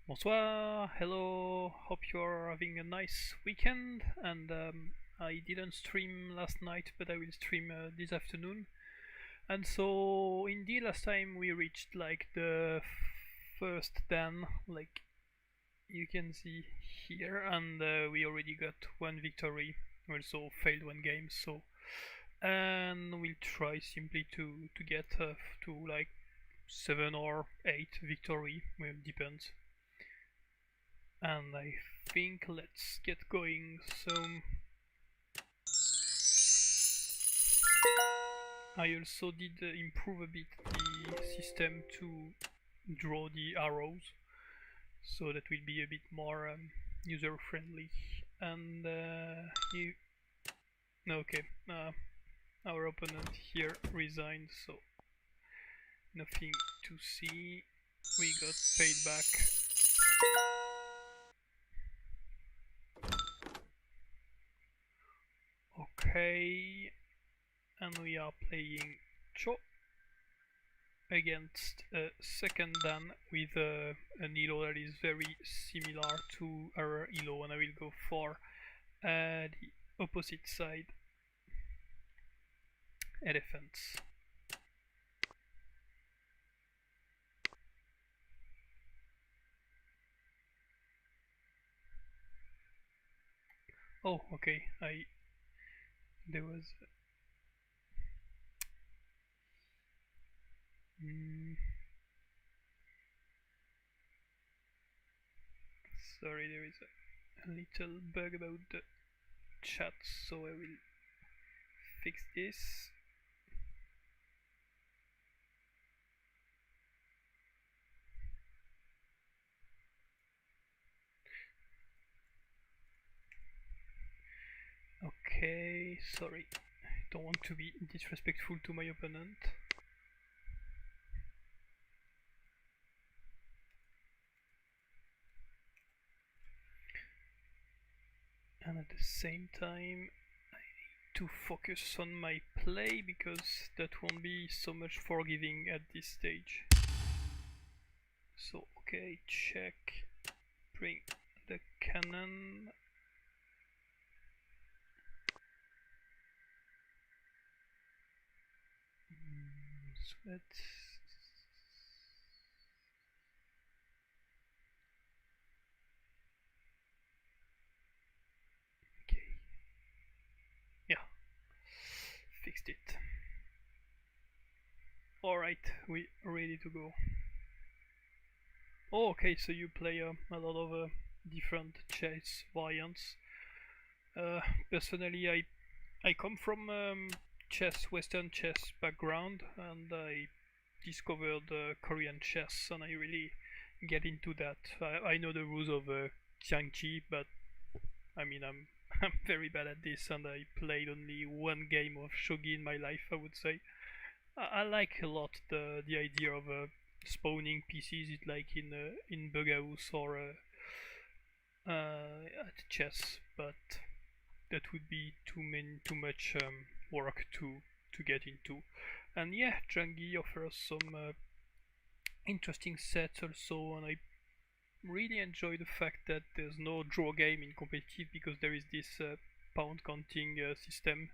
Bonsoir, hello, hope you're having a nice weekend. And I didn't stream last night, but I will stream this afternoon. And so, indeed, last time we reached like the first Dan, like you can see here, and we already got one victory, also failed one game, so. And we'll try simply to get to like 7 or 8 victory, well, depends. And I think let's get going. So I also did improve a bit the system to draw the arrows, so that will be a bit more user friendly. And okay, our opponent here resigned, so nothing to see. We got paid back. Okay, and we are playing Cho against a second Dan with an elo that is very similar to our elo, and I will go for the opposite side, elephants. Oh, okay, there was sorry, there is a little bug about the chat, so I will fix this. Okay, sorry, I don't want to be disrespectful to my opponent. And at the same time I need to focus on my play, because that won't be so much forgiving at this stage. So okay, check, bring the cannon. So let's okay, yeah, fixed it. Alright, we ready to go. Oh, okay, so you play a lot of different chess variants. Personally, I come from Western chess background, and I discovered Korean chess, and I really get into that. I know the rules of Janggi, but I mean I'm very bad at this, and I played only one game of shogi in my life, I would say. I like a lot the idea of spawning pieces, it like in Bughouse or at chess, but that would be too much work to get into. And yeah, Janggi offers some interesting sets also, and I really enjoy the fact that there's no draw game in competitive, because there is this pound counting system,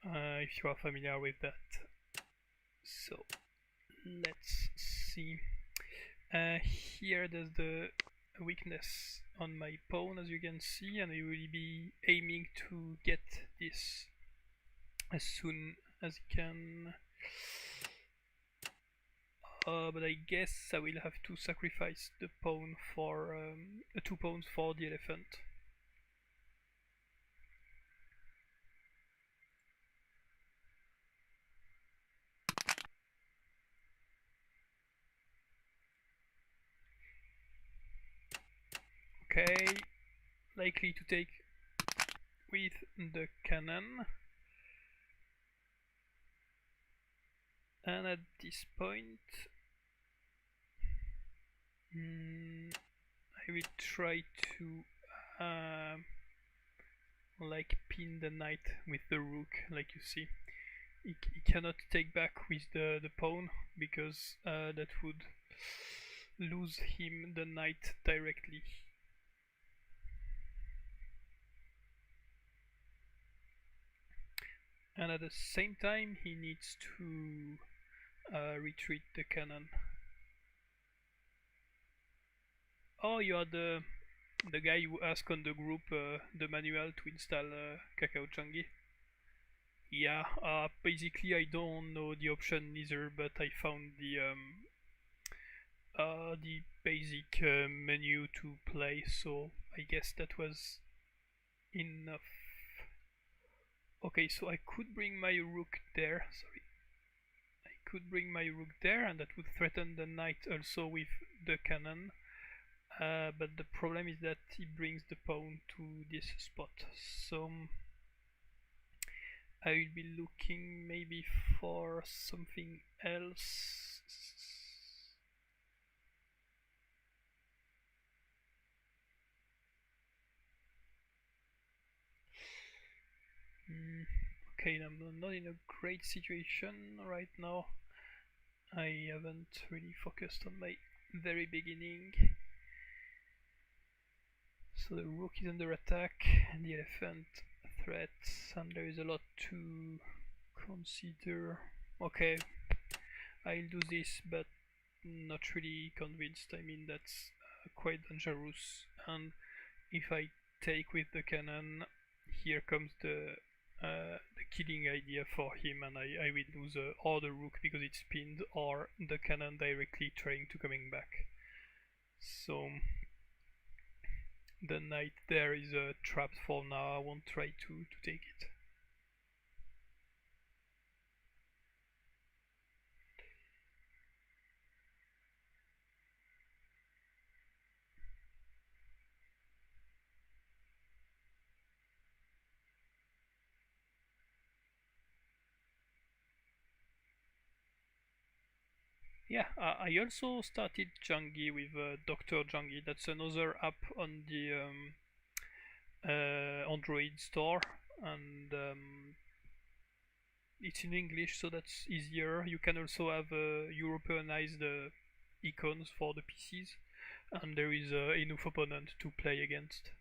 if you are familiar with that. So let's see. Here there's the weakness on my pawn, as you can see, and I will be aiming to get this as soon as I can. But I guess I will have to sacrifice the pawn for 2 pawns for the elephant. Okay, likely to take with the cannon. And at this point, I will try to like pin the knight with the rook, like you see. He cannot take back with the pawn, because that would lose him the knight directly. And at the same time he needs to retreat the cannon. Oh, you are the guy who asked on the group the manual to install Kakao Janggi. Yeah, basically I don't know the option either, but I found the basic menu to play, so I guess that was enough. Okay, so I could bring my rook there. Sorry, I could bring my rook there, and that would threaten the knight also with the cannon. But the problem is that he brings the pawn to this spot, so I will be looking maybe for something else. Okay, I'm not in a great situation right now. I haven't really focused on my very beginning. So the rook is under attack, and the elephant threats, and there is a lot to consider. Okay, I'll do this, but not really convinced. I mean, that's quite dangerous, and if I take with the cannon, here comes the killing idea for him, and I will lose or the rook because it's pinned, or the cannon directly trying to coming back. So the knight there is trapped for now. I won't try to take it. Yeah, I also started Janggi with Dr. Janggi. That's another app on the Android store, and it's in English, so that's easier. You can also have Europeanized icons for the PCs, and there is enough opponent to play against.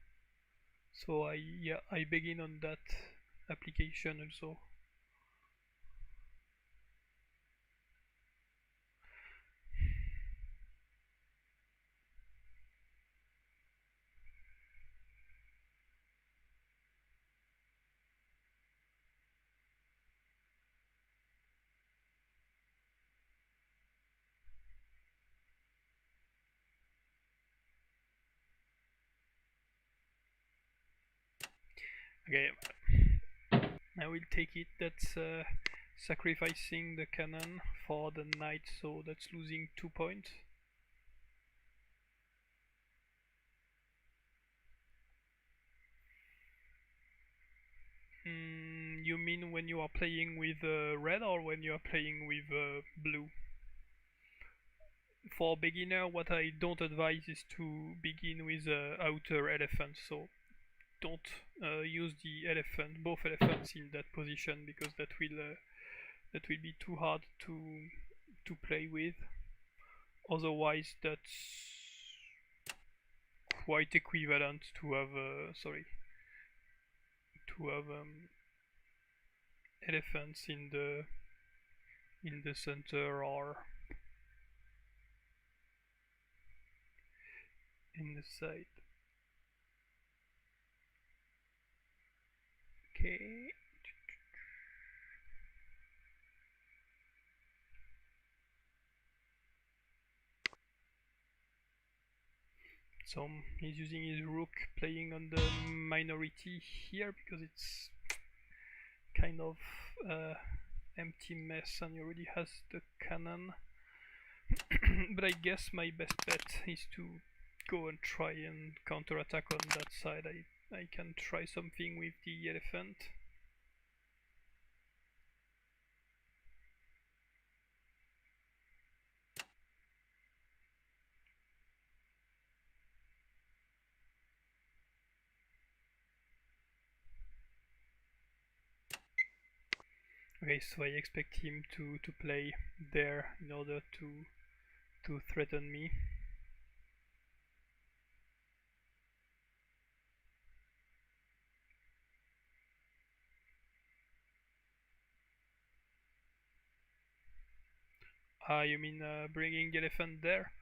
So I begin on that application also. Okay, I will take it. That's sacrificing the cannon for the knight, so that's losing 2 points. You mean when you are playing with red or when you are playing with blue? For beginner, what I don't advise is to begin with outer elephant, so don't use the elephant, both elephants in that position, because that will be too hard to play with. Otherwise, that's quite equivalent to have elephants in the center or in the side. Okay. So he's using his rook, playing on the minority here because it's kind of empty mess, and he already has the cannon. But I guess my best bet is to go and try and counterattack on that side. I can try something with the elephant. Okay, so I expect him to play there in order to threaten me. Ah, you mean bringing the elephant there?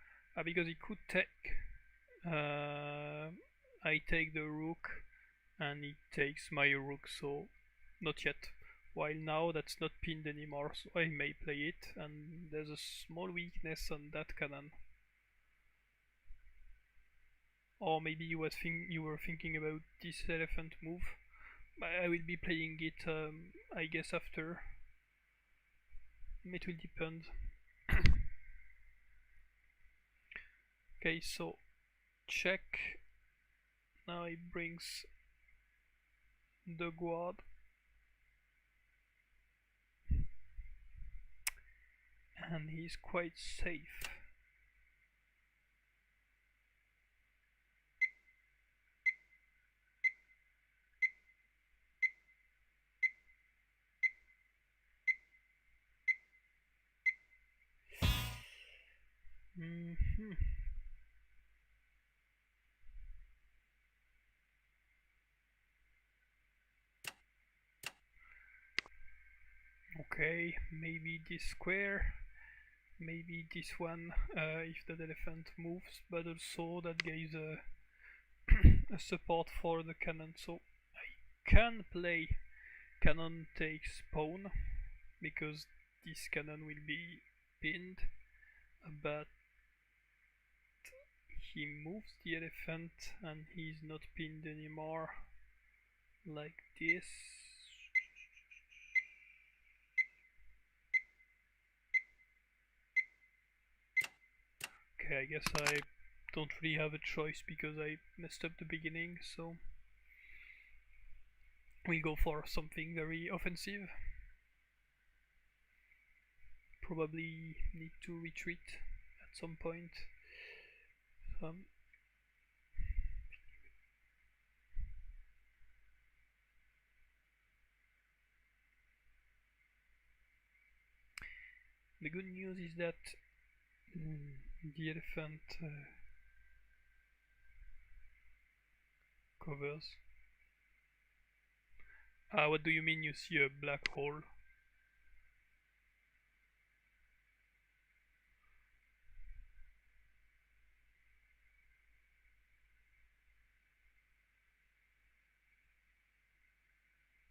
Because it could take. I take the rook, and it takes my rook, so not yet. While now that's not pinned anymore, so I may play it, and there's a small weakness on that cannon. Or maybe you were thinking about this elephant move. I will be playing it, I guess, after. It will depend. Okay, so check. Now he brings the guard. And he's quite safe. Okay, maybe this square, maybe this one if the elephant moves, but also that gives a, a support for the cannon, so I can play cannon takes pawn, because this cannon will be pinned, but he moves the elephant and he's not pinned anymore, like this. Okay, I guess I don't really have a choice because I messed up the beginning, so we go for something very offensive. Probably need to retreat at some point. The good news is that the elephant covers. What do you mean you see a black hole?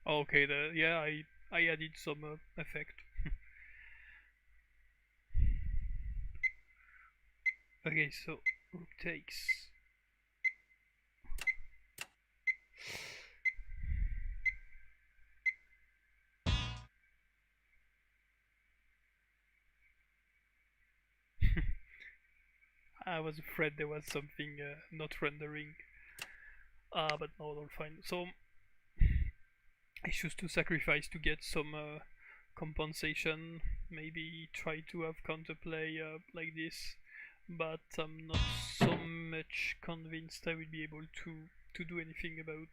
Okay, yeah, I added some effect. Okay, so rook takes. I was afraid there was something not rendering. But no, all fine. So I choose to sacrifice to get some compensation. Maybe try to have counterplay like this, but I'm not so much convinced I will be able to do anything about.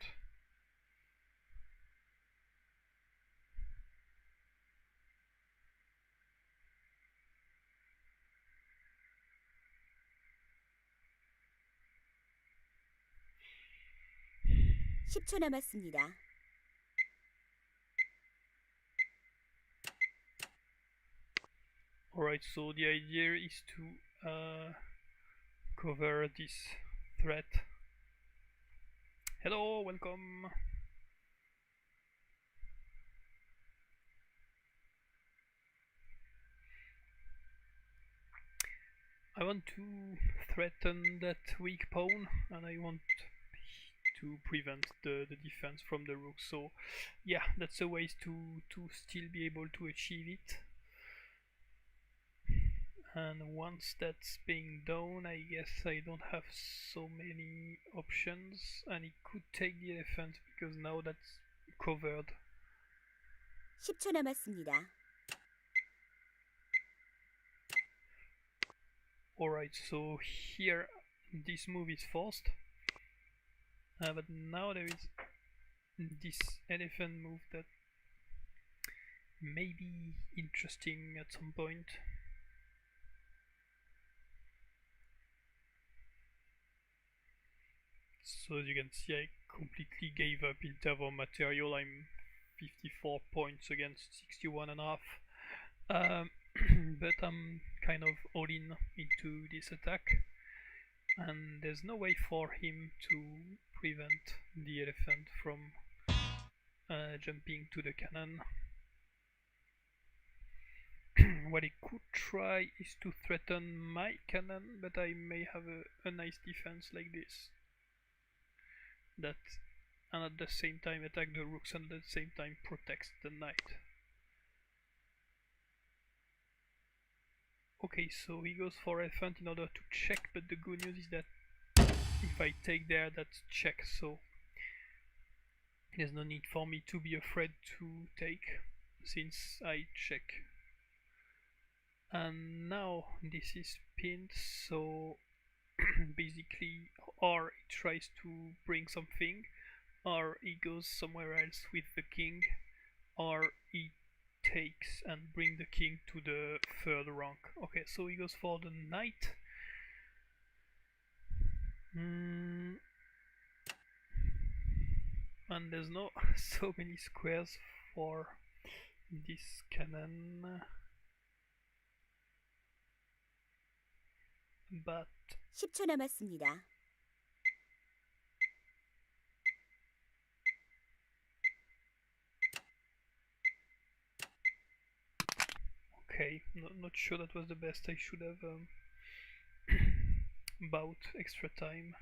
(10초) 남았습니다. Alright, so the idea is to cover this threat. Hello, welcome. I want to threaten that weak pawn, and I want to prevent the defense from the rook. So yeah, that's a way to still be able to achieve it. And once that's being done, I guess I don't have so many options, and it could take the elephant because now that's covered. 10초 남았습니다. Alright, so here this move is forced, but now there is this elephant move that may be interesting at some point. So as you can see, I completely gave up in terms of material. I'm 54 points against 61 and a half. But I'm kind of all in into this attack, and there's no way for him to prevent the elephant from jumping to the cannon. What he could try is to threaten my cannon, but I may have a nice defense like this, that, and at the same time attack the rooks and at the same time protects the knight. Okay, so he goes for elephant in order to check, but the good news is that if I take there, that's check, so there's no need for me to be afraid to take, since I check. And now this is pinned, so basically, or he tries to bring something, or he goes somewhere else with the king, or he takes and bring the king to the third rank. Okay, so he goes for the knight. And there's no so many squares for this cannon, but 10초 남았습니다. okay, not sure that was the best. I should have bought extra time.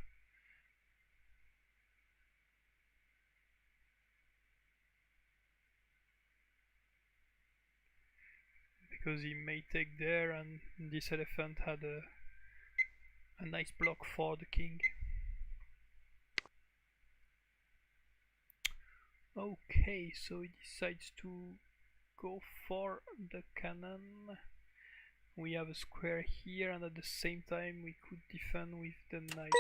Because he may take there, and this elephant had a nice block for the king. Okay, so he decides to go for the cannon. We have a square here, and at the same time we could defend with the knight.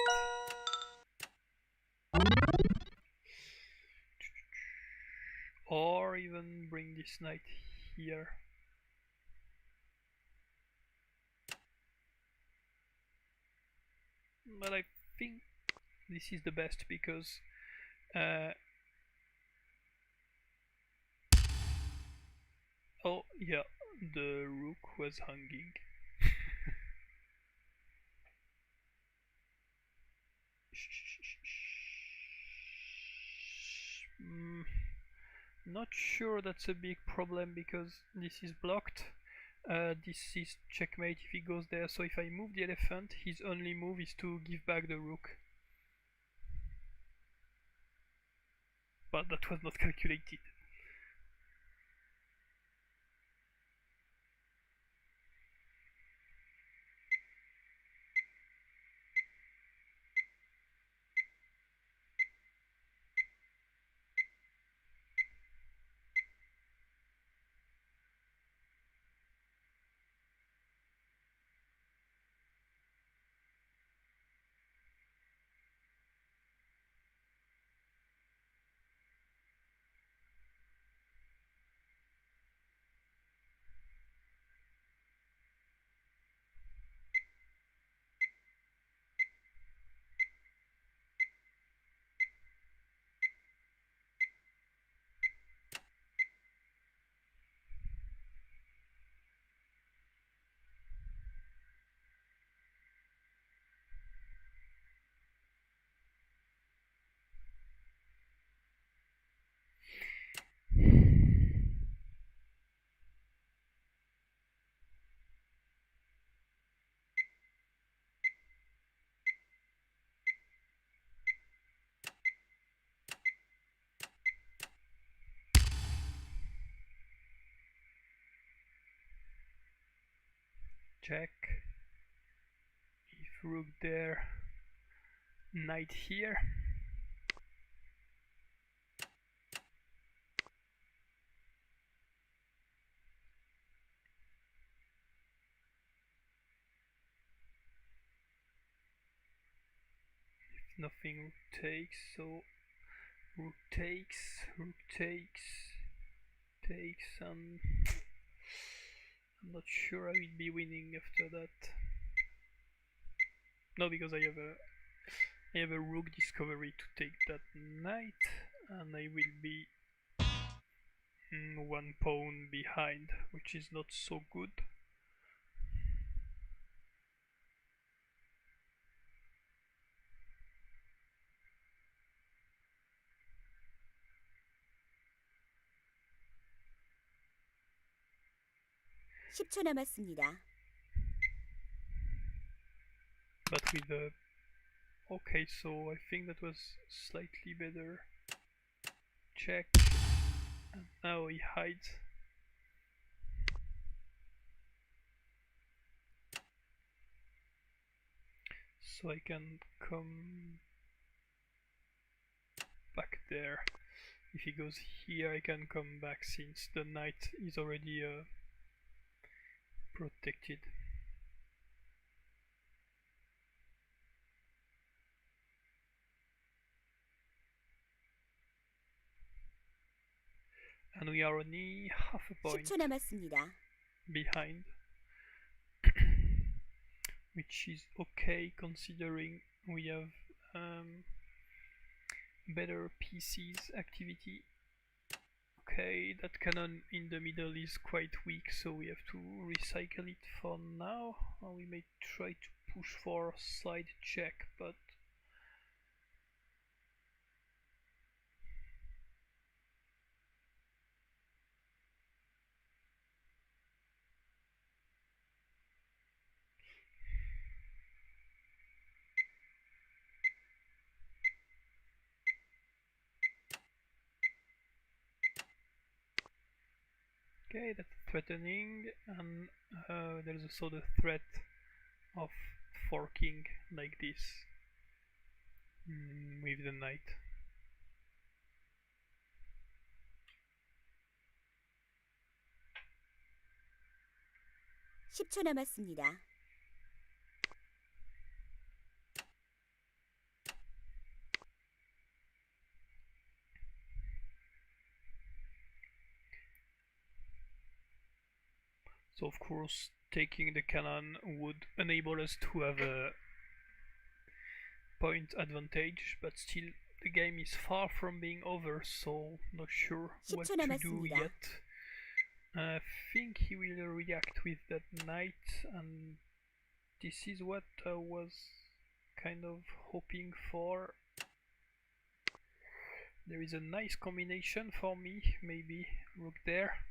Or even bring this knight here. But I think this is the best because oh yeah, the rook was hanging. Not sure that's a big problem because this is blocked. This is checkmate if he goes there, so if I move the elephant, his only move is to give back the rook. But that was not calculated. Check. If rook there, knight here. If nothing, rook takes, so rook takes, and I'm not sure I will be winning after that. No, because I have a rook discovery to take that knight, and I will be one pawn behind, which is not so good. 10초 남았습니다. But with the... Okay, so I think that was slightly better. Check. And now he hides. So I can come back there. If he goes here, I can come back since the knight is already protected. And we are only half a point 10초 남았습니다. behind, which is okay considering we have better PC's activity. Okay, that cannon in the middle is quite weak, so we have to recycle it for now. We may try to push for side check, but okay, that's threatening, and there's also the threat of forking like this with the knight. (10초) 남았습니다. So of course taking the cannon would enable us to have a point advantage, but still the game is far from being over, so not sure what to do yet. I think he will react with that knight, and this is what I was kind of hoping for. There is a nice combination for me, maybe rook there,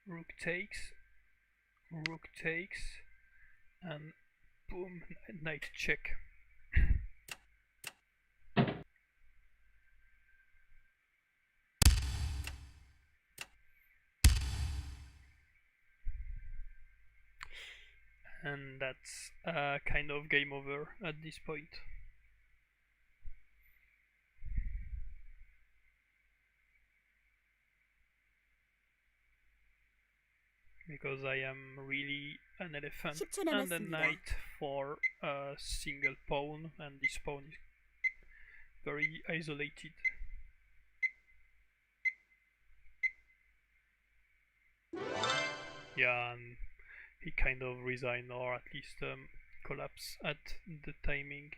rook takes, and boom, knight check. And that's kind of game over at this point. Because I am really an elephant and a knight for a single pawn, and this pawn is very isolated. Yeah, and he kind of resigned, or at least collapsed at the timing.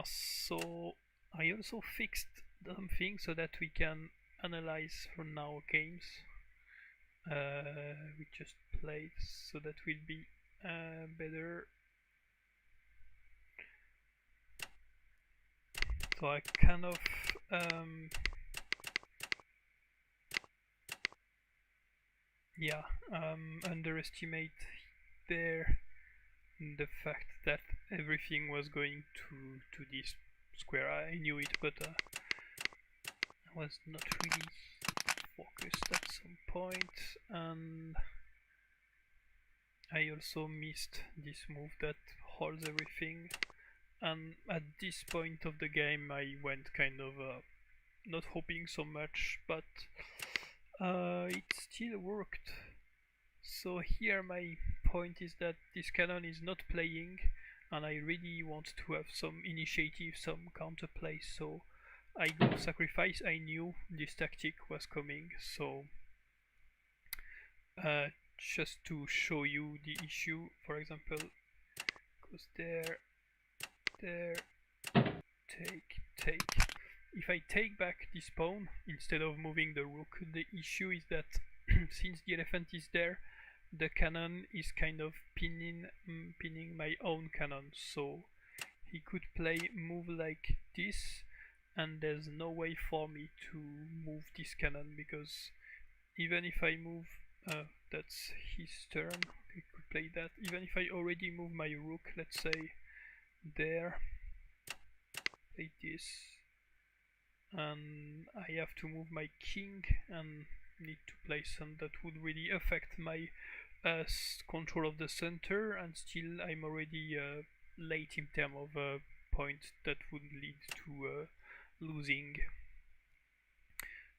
So I also fixed something so that we can analyze from now games. We just played, so that will be better. So I kind of underestimate there the fact that everything was going to this square. I knew it, but I was not really focused at some point, and I also missed this move that holds everything. And at this point of the game I went kind of not hoping so much, but it still worked. So here my point is that this cannon is not playing, and I really want to have some initiative, some counterplay, so I go sacrifice. I knew this tactic was coming, so just to show you the issue, for example, goes there, take. If I take back this pawn instead of moving the rook, the issue is that since the elephant is there, the cannon is kind of pinning my own cannon, so he could play move like this, and there's no way for me to move this cannon, because even if I move that's his turn. He could play that. Even if I already move my rook, let's say there, like this, and I have to move my king and need to play some that would really affect my control of the center, and still I'm already late in terms of points that would lead to losing.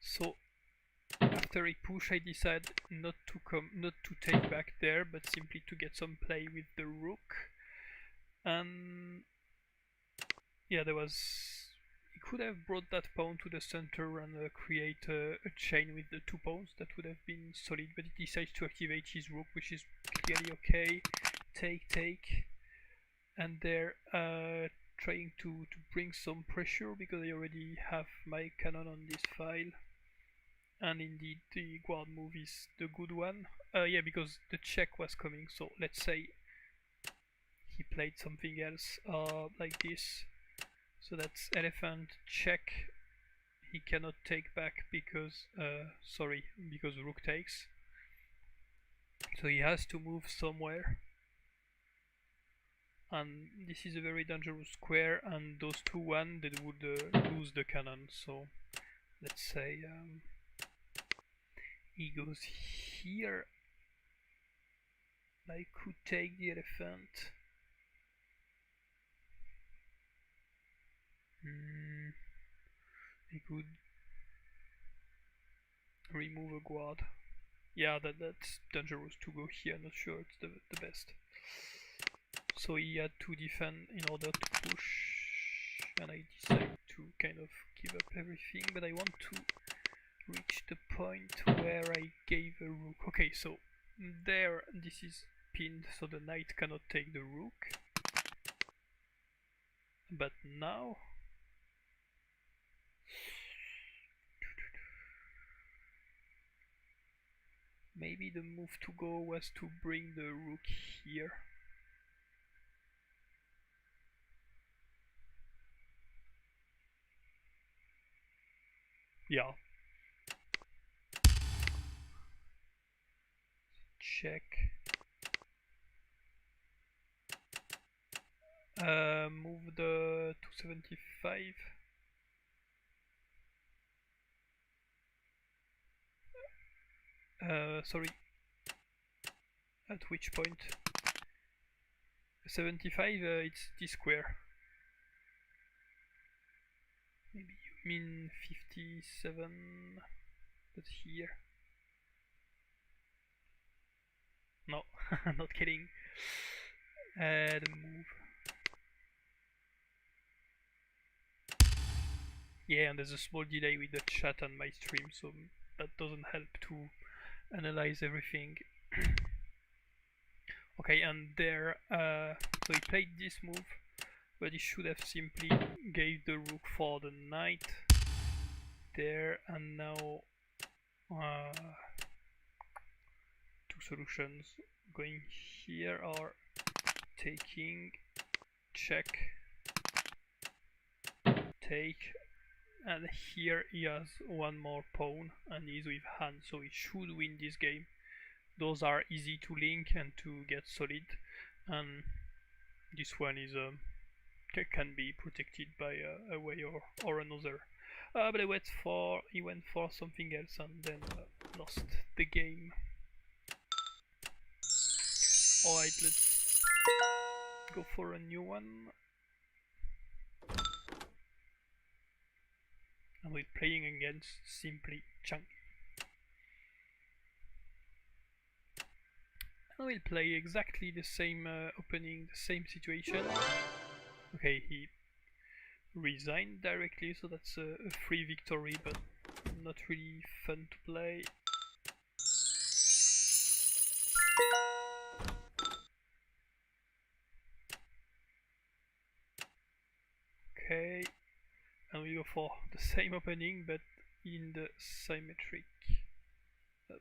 So after I push, I decide not to take back there, but simply to get some play with the rook. And yeah, he could have brought that pawn to the center and create a chain with the 2 pawns. That would have been solid, but he decides to activate his rook, which is clearly okay. Take, and they're trying to bring some pressure because I already have my cannon on this file. And indeed, the guard move is the good one. Yeah, because the check was coming, so let's say he played something else like this. So that's elephant check. He cannot take back because, because rook takes. So he has to move somewhere. And this is a very dangerous square, and those 2-1 that would lose the cannon. So let's say he goes here. I could take the elephant. I could remove a guard. Yeah, that's dangerous to go here. Not sure it's the best. So he had to defend in order to push, and I decided to kind of give up everything, but I want to reach the point where I gave a rook. Okay, so there, this is pinned, so the knight cannot take the rook. But now maybe the move to go was to bring the rook here. Yeah. Check. Move the 275. Sorry. At which point? 75, it's this square. Maybe you mean 57, but here. No, not kidding. The move. Yeah, and there's a small delay with the chat on my stream, so that doesn't help to analyze everything. Okay, and there, so he played this move, but he should have simply gave the rook for the knight there, and now 2 solutions. Going here or taking, check, take, and here he has 1 more pawn and he's with hand, so he should win this game. Those are easy to link and to get solid, and this one is can be protected by a way or another. But he went for something else and then lost the game. Alright, let's go for a new one. And we're playing against simply Janggi. And we'll play exactly the same opening, the same situation. Okay, he resigned directly, so that's a free victory, but not really fun to play. Okay, and we go for the same opening, but in the symmetric up.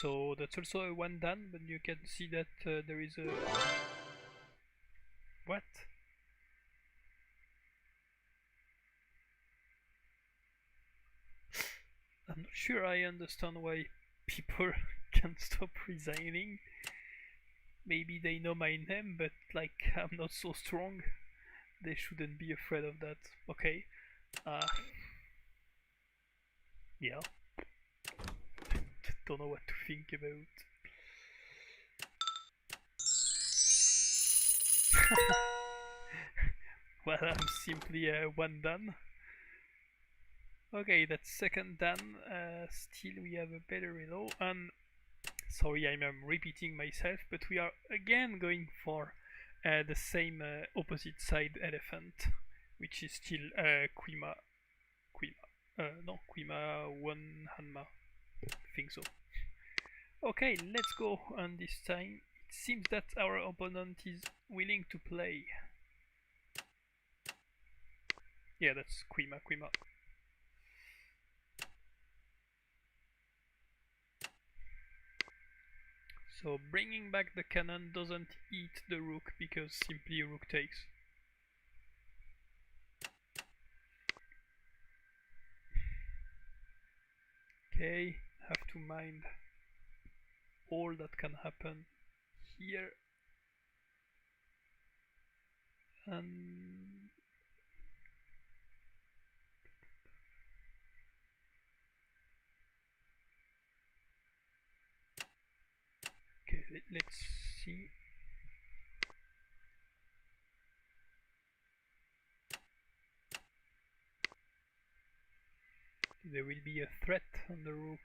So that's also a 1 done, but you can see that there is a... What? I'm not sure I understand why people can't stop resigning. Maybe they know my name, but like I'm not so strong. They shouldn't be afraid of that. Okay. Yeah. Don't know what to think about. Well, I'm simply one done. Okay, that's second done. Still we have a better reload. And sorry, I'm repeating myself, but we are again going for the same opposite side elephant, which is still Quima. No, Quima one Hanma. I think so. Okay, let's go. And this time it seems that our opponent is willing to play. Yeah, that's Quima. So bringing back the cannon doesn't eat the rook because simply rook takes. Okay, have to mind all that can happen here. And okay, let's see. There will be a threat on the rook.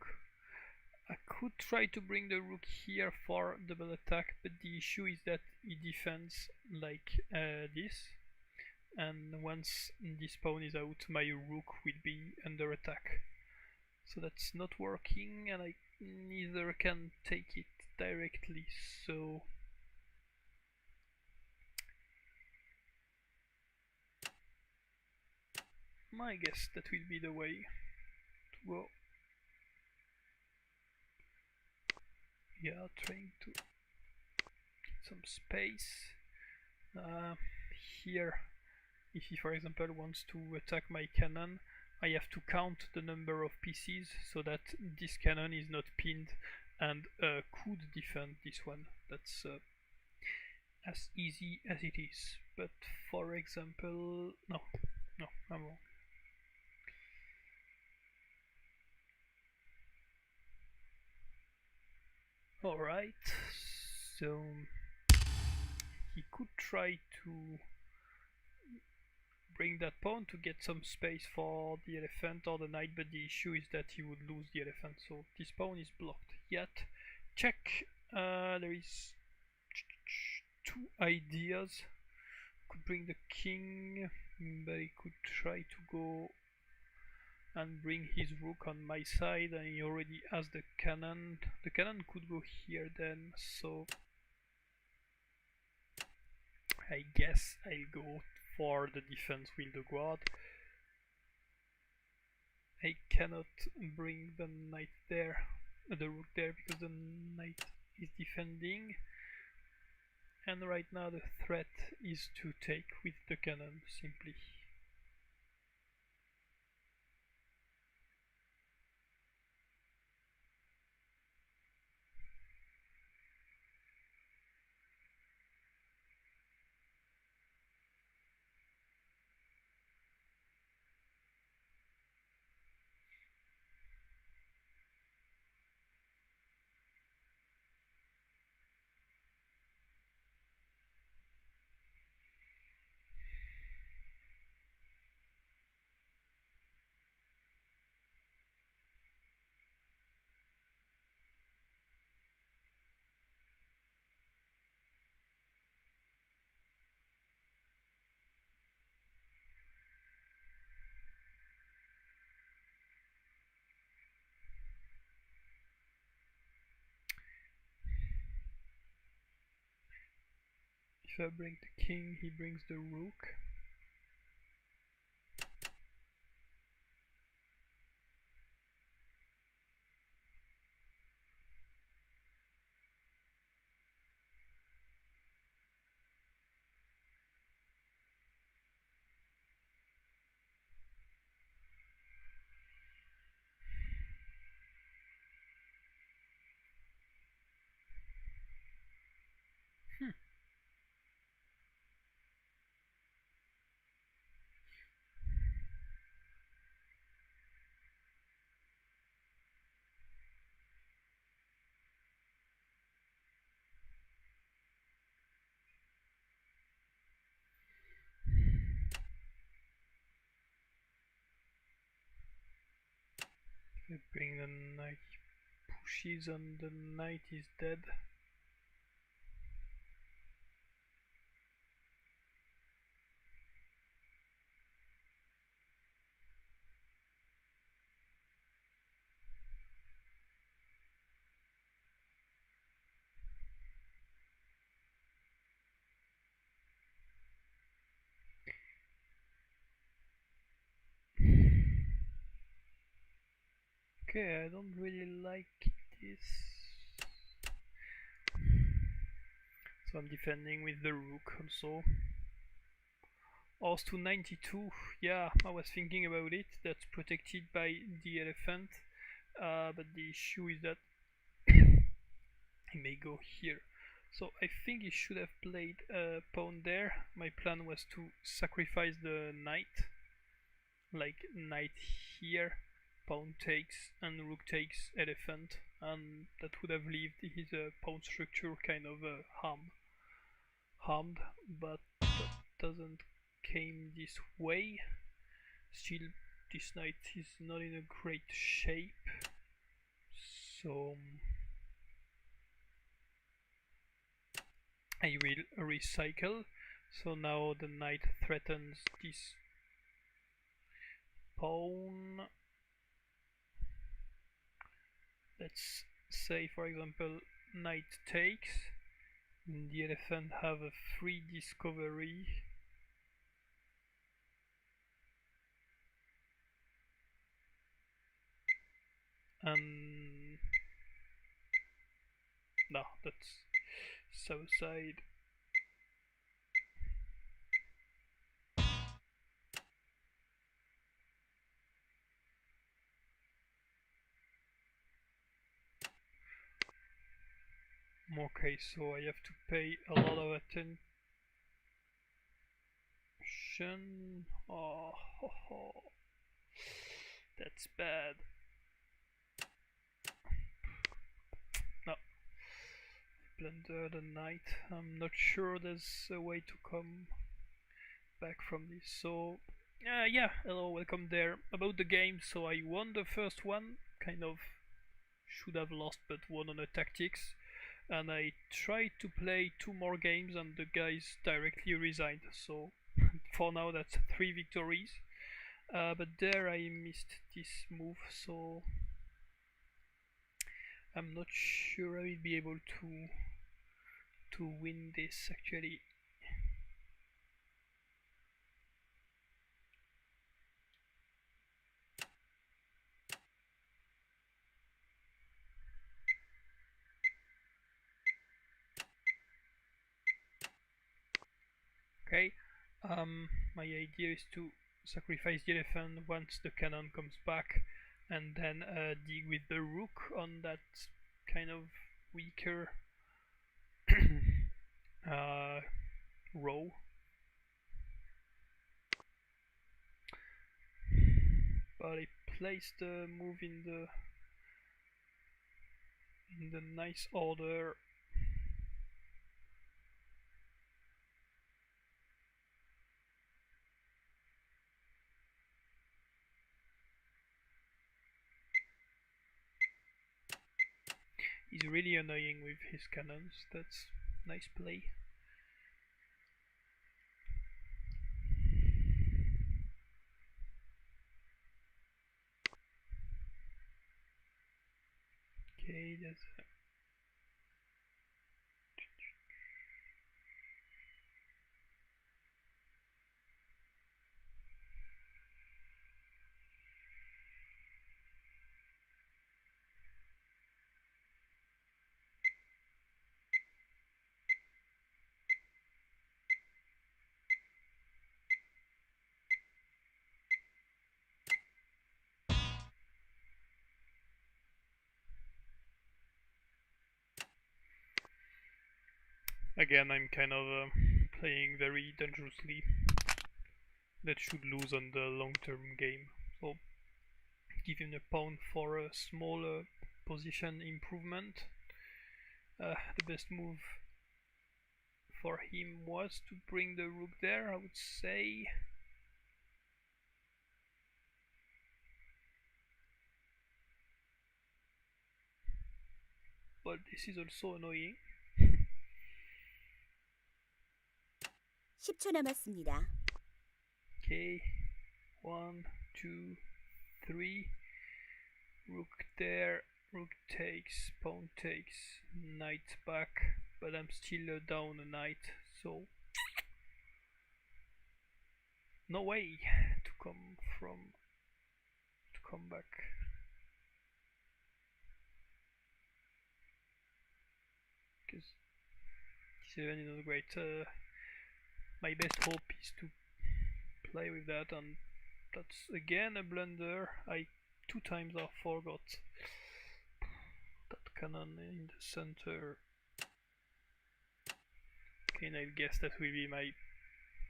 I could try to bring the rook here for double attack, but the issue is that he defends like this, and once this pawn is out, my rook will be under attack. So that's not working, and I neither can take it directly, so I guess that will be the way to go. Yeah, trying to get some space. Here, if he for example wants to attack my cannon, I have to count the number of pieces so that this cannon is not pinned and could defend this one. That's as easy as it is. But for example, no, I'm wrong. Alright, so he could try to bring that pawn to get some space for the elephant or the knight, but the issue is that he would lose the elephant, so this pawn is blocked. Yet, check, there is two ideas. Could bring the king, but he could try to go and bring his rook on my side, and he already has the cannon. The cannon could go here then, so I guess I'll go for the defense with the guard. I cannot bring the knight there, the rook there, because the knight is defending. And right now the threat is to take with the cannon, simply. If I bring the king, he brings the rook. They bring the knight, pushes and the knight is dead. Okay, I don't really like this. So I'm defending with the rook also. Horse to 92, yeah, I was thinking about it. That's protected by the elephant, but the issue is that he may go here. So I think he should have played a pawn there. My plan was to sacrifice the knight, like knight here, pawn takes and rook takes elephant, and that would have left his pawn structure kind of harmed, but that doesn't came this way. Still, this knight is not in a great shape, so I will recycle. So now the knight threatens this pawn. Let's say, for example, knight takes. The elephant have a free discovery. And no, that's south side. Okay, so I have to pay a lot of attention. Oh, ho, ho. That's bad. No, blunder the knight. I'm not sure there's a way to come back from this. So, yeah, hello, welcome there. About the game, so I won the first one, kind of should have lost but won on the tactics. And I tried to play 2 more games and the guys directly resigned. So for now that's 3 victories. But there I missed this move, so I'm not sure I will be able to win this actually. Okay, my idea is to sacrifice the elephant once the cannon comes back, and then dig with the rook on that kind of weaker row. But I placed the move in the nice order. He's really annoying with his cannons. That's nice play. Okay, that's again, I'm kind of playing very dangerously. That should lose on the long-term game. So give him a pawn for a smaller position improvement. The best move for him was to bring the rook there, I would say. but this is also annoying. 10초 남았습니다. Okay, 1, 2, 3. Rook there, rook takes, pawn takes, knight back, but I'm still down a knight, so no way to come back. Because d7 is not great. My best hope is to play with that, and that's again a blunder. I 2 times I forgot that cannon in the center. Okay, and I guess that will be my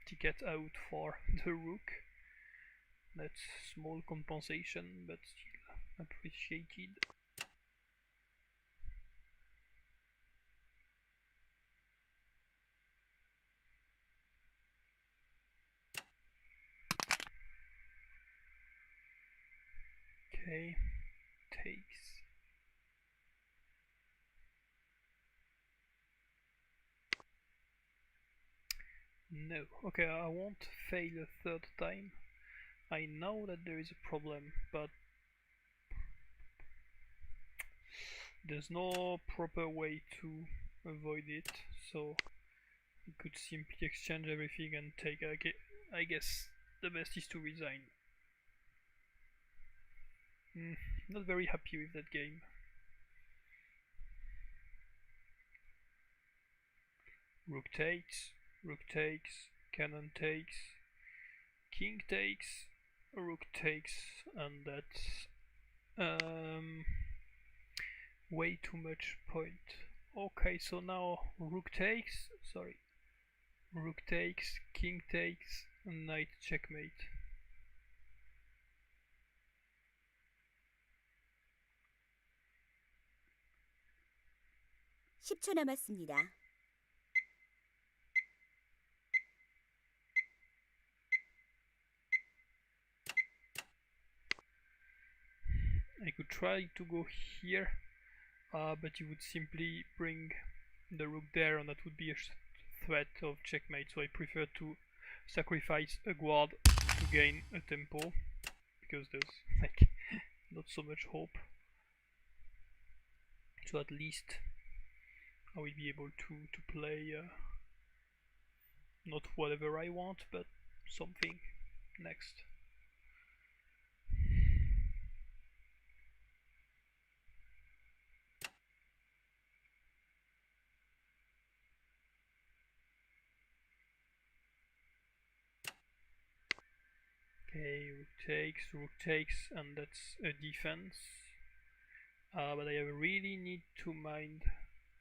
ticket out for the rook. That's small compensation, but still appreciated. Okay, takes. No, okay, I won't fail a third time. I know that there is a problem, but there's no proper way to avoid it, so we could simply exchange everything and take. I guess the best is to resign. Not very happy with that game. Rook takes, cannon takes, king takes, rook takes, and that's way too much point. Okay, so now rook takes, king takes, knight checkmate. (10초) 남았습니다. I could try to go here, but you would simply bring the rook there, and that would be a threat of checkmate, so I prefer to sacrifice a guard to gain a tempo, because there's like not so much hope. So at least I will be able to play not whatever I want, but something next. Okay, rook takes, and that's a defense. But I really need to mind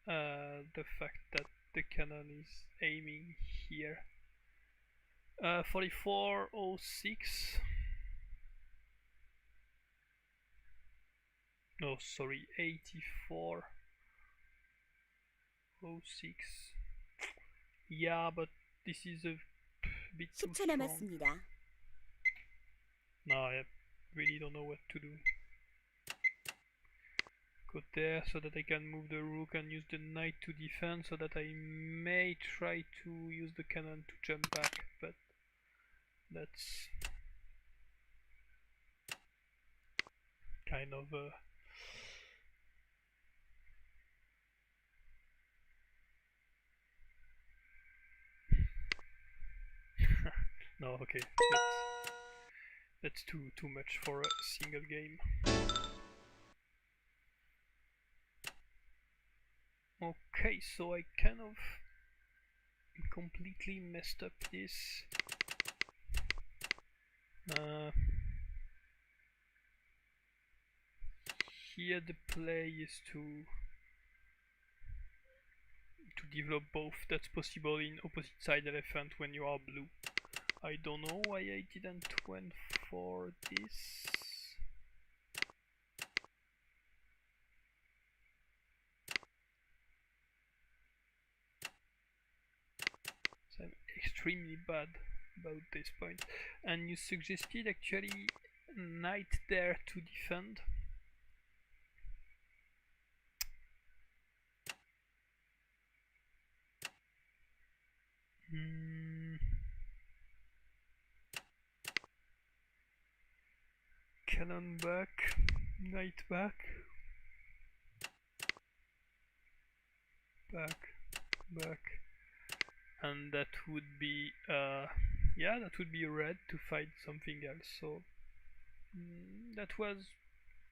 the fact that the cannon is aiming here. 4406. No, sorry, 8406. Yeah, but this is a bit too 10초 strong. 남았습니다. No, I really don't know what to do. Go there so that I can move the rook and use the knight to defend, so that I may try to use the cannon to jump back, but that's kind of a no, okay, that's too much for a single game. Okay, so I kind of completely messed up this. Here the play is to develop both. That's possible in opposite side elephant when you are blue. I don't know why I didn't went for this. So I'm extremely bad about this point. And you suggested actually knight there to defend. Mm. Cannon back, knight back, back, and that would be yeah, that would be red to fight something else. So that was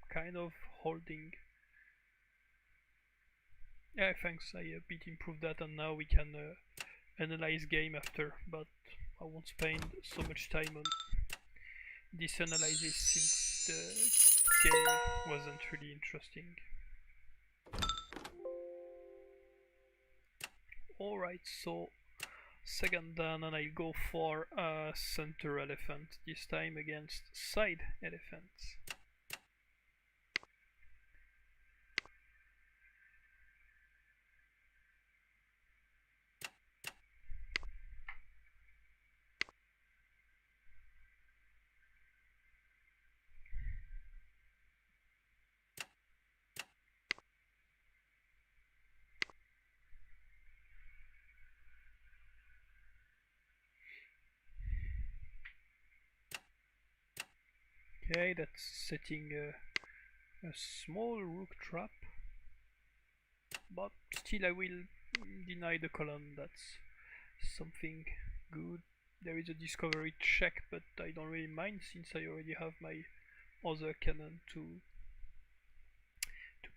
kind of holding. Yeah, thanks. I a bit improved that, and now we can analyze game after. But I won't spend so much time on this analysis since the game wasn't really interesting. Alright, so second dan, and I'll go for a center elephant, this time against side elephants. Okay, that's setting a small rook trap, but still I will deny the column. That's something good. There is a discovery check, but I don't really mind since I already have my other cannon to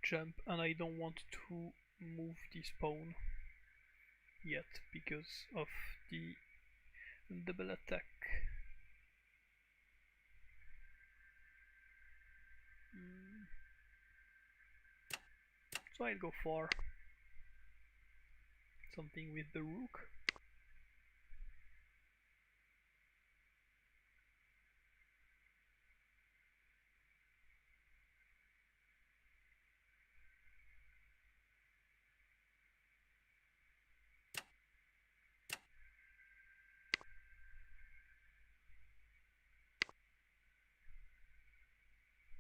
jump, and I don't want to move this pawn yet because of the double attack. So I'll go for something with the rook.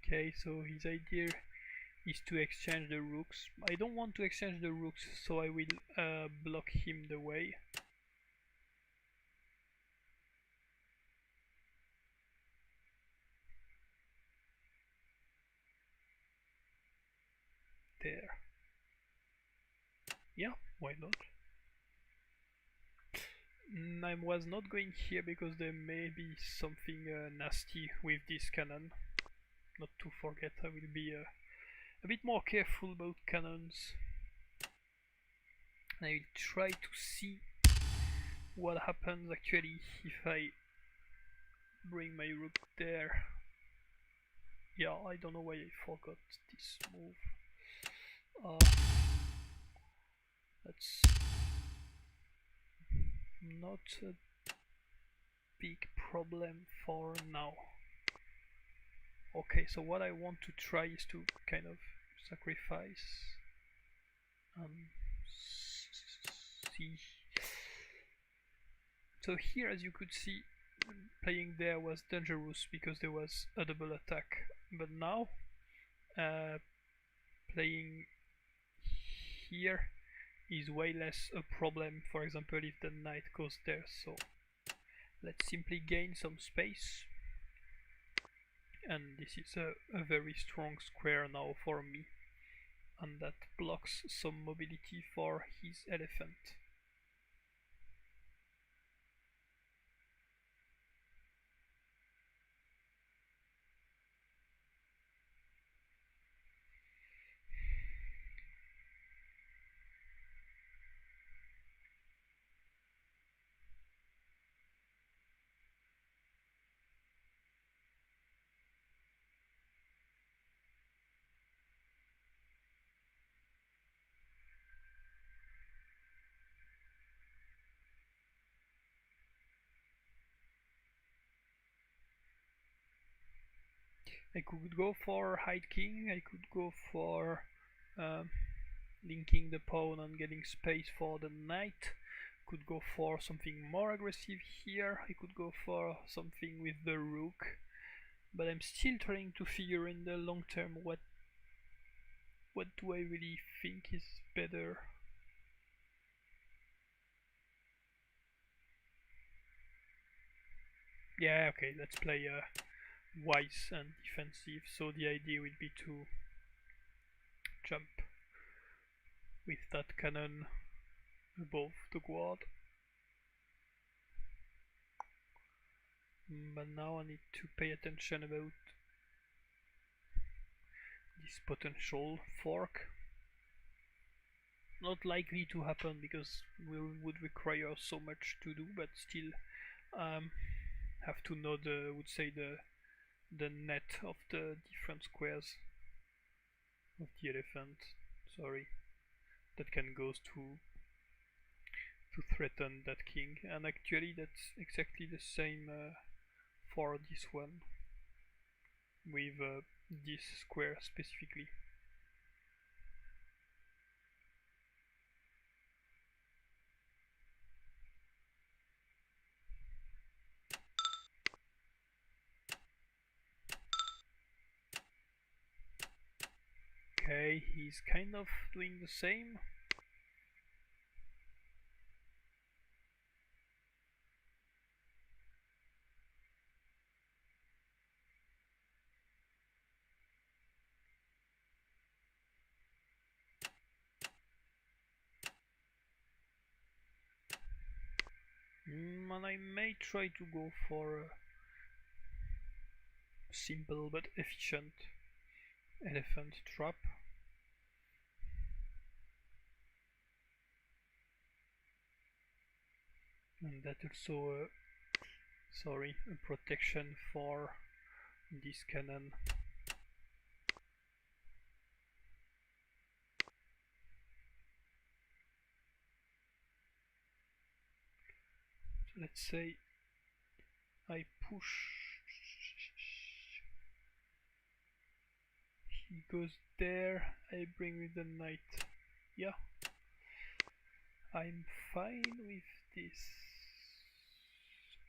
Okay, so his idea is to exchange the rooks. I don't want to exchange the rooks, so I will block him the way. There. Yeah, why not? I was not going here because there may be something nasty with this cannon. Not to forget, I will be a bit more careful about cannons. I will try to see what happens actually if I bring my rook there. Yeah, I don't know why I forgot this move. That's not a big problem for now. Okay, so what I want to try is to kind of sacrifice see. So here, as you could see, playing there was dangerous because there was a double attack, but now playing here is way less a problem, for example if the knight goes there. So let's simply gain some space, and this is a very strong square now for me, and that blocks some mobility for his elephant. I could go for hide king, I could go for linking the pawn and getting space for the knight, could go for something more aggressive here, I could go for something with the rook, but I'm still trying to figure in the long term what do I really think is better. Yeah, okay, let's play wise and defensive. So the idea would be to jump with that cannon above the guard. But now I need to pay attention about this potential fork. Not likely to happen because we would require so much to do, but still have to know the, would say the net of the different squares of the elephant. Sorry, that can go to threaten that king, and actually that's exactly the same for this one with this square specifically. Okay, he's kind of doing the same. And I may try to go for a simple but efficient elephant trap. And that also, sorry, a protection for this cannon. So let's say I push. He goes there, I bring with the knight. Yeah, I'm fine with this.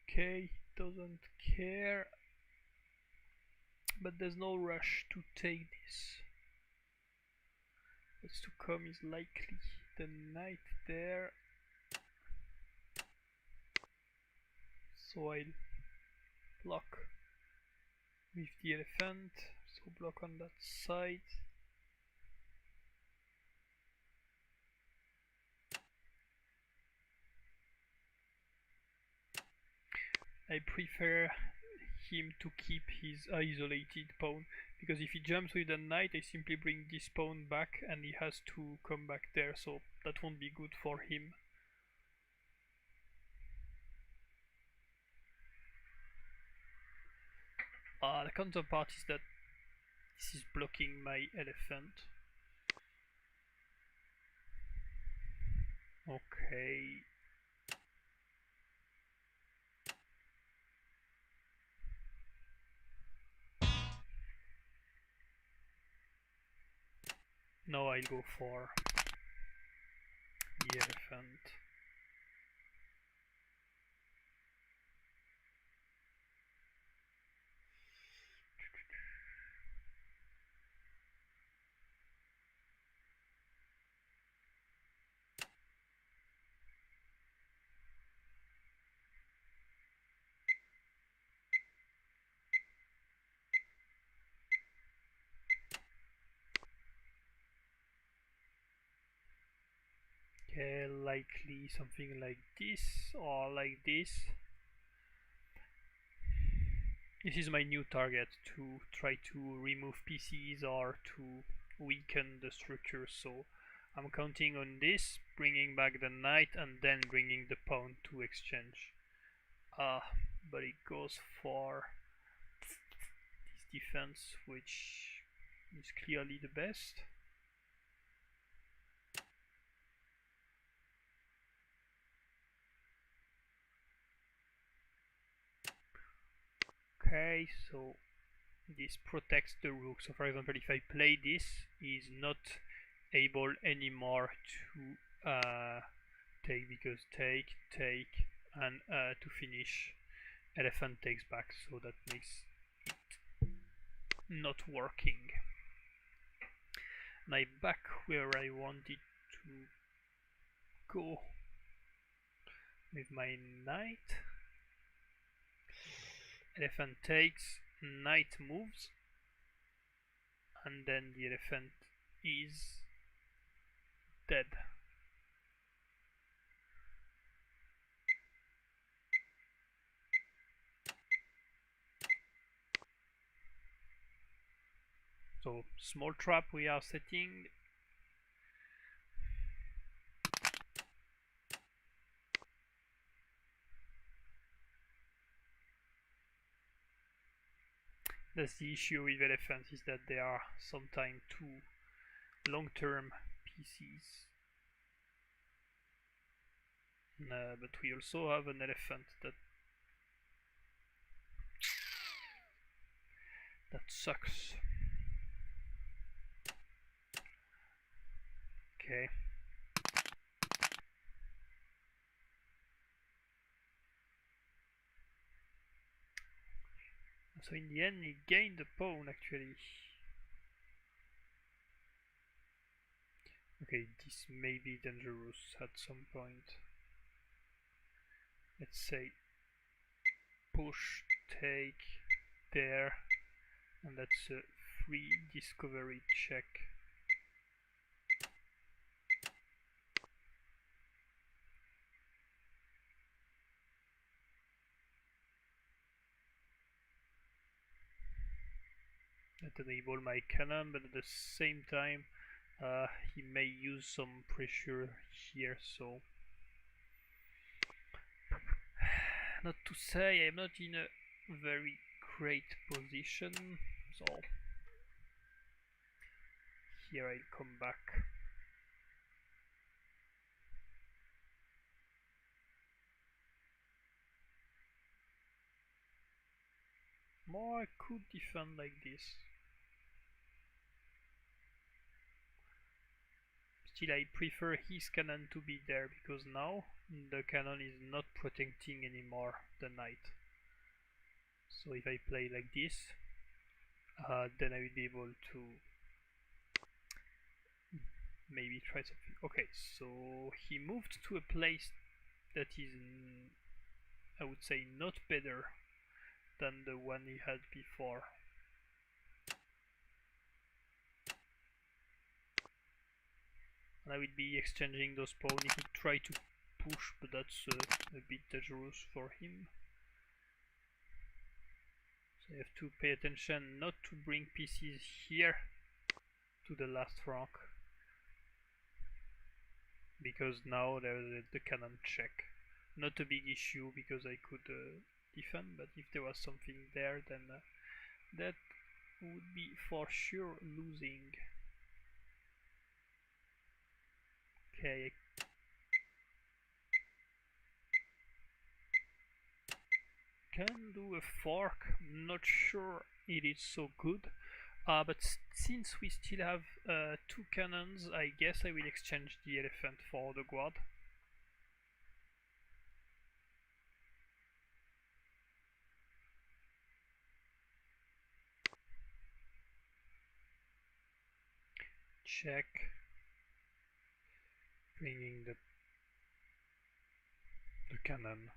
Okay, doesn't care. But there's no rush to take this. What's to come is likely the knight there. So I'll block with the elephant. So block on that side. I prefer him to keep his isolated pawn, because if he jumps with the knight I simply bring this pawn back and he has to come back there, so that won't be good for him. The counterpart is that this is blocking my elephant. Okay. Now I'll go for the elephant. Okay, likely something like this or like this. This is my new target, to try to remove PCs or to weaken the structure, so I'm counting on this, bringing back the knight and then bringing the pawn to exchange. But it goes for this defense, which is clearly the best. Okay, so this protects the rook. So for example, if I play this, he's not able anymore to take, because take, and to finish, elephant takes back, so that makes it not working. Now back where I wanted to go with my knight. Elephant takes, knight moves, and then the elephant is dead. So small trap we are setting. That's the issue with elephants, is that they are sometimes too long-term PCs. But we also have an elephant that sucks. Okay. So in the end he gained a pawn actually. Okay, this may be dangerous at some point. Let's say push, take, there, and that's a free discovery check. That enable my cannon, but at the same time he may use some pressure here, so not to say I'm not in a very great position, so here I'll come back. More I could defend like this. Still I prefer his cannon to be there, because now the cannon is not protecting anymore the knight. So if I play like this, then I will be able to maybe try something. Okay, so he moved to a place that is, I would say, not better than the one he had before. And I will be exchanging those pawns. He could try to push, but that's a bit dangerous for him. So I have to pay attention not to bring pieces here to the last rank, because now there's the cannon check. Not a big issue because I could defend, but if there was something there, then that would be for sure losing. Okay. Can do a fork, not sure it is so good, but since we still have 2 cannons, I guess I will exchange the elephant for the guard. Check, bringing the cannon.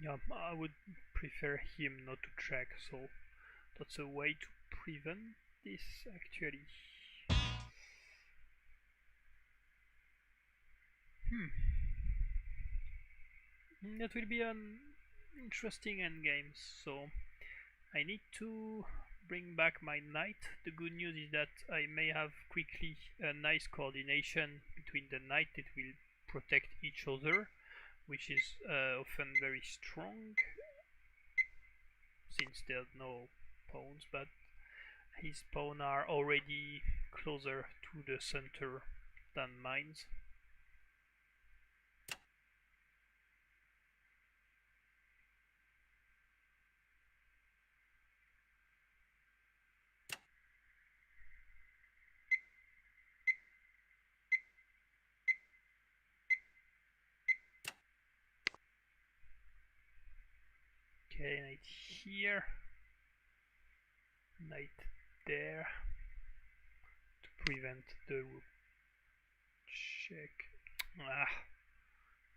Yeah, I would prefer him not to check, so that's a way to prevent this actually. That will be an interesting endgame, so I need to bring back my knight. The good news is that I may have quickly a nice coordination between the knight that will protect each other, which is often very strong since there's no pawns, but his pawns are already closer to the center than mine. Okay, knight here, knight there to prevent the rook check.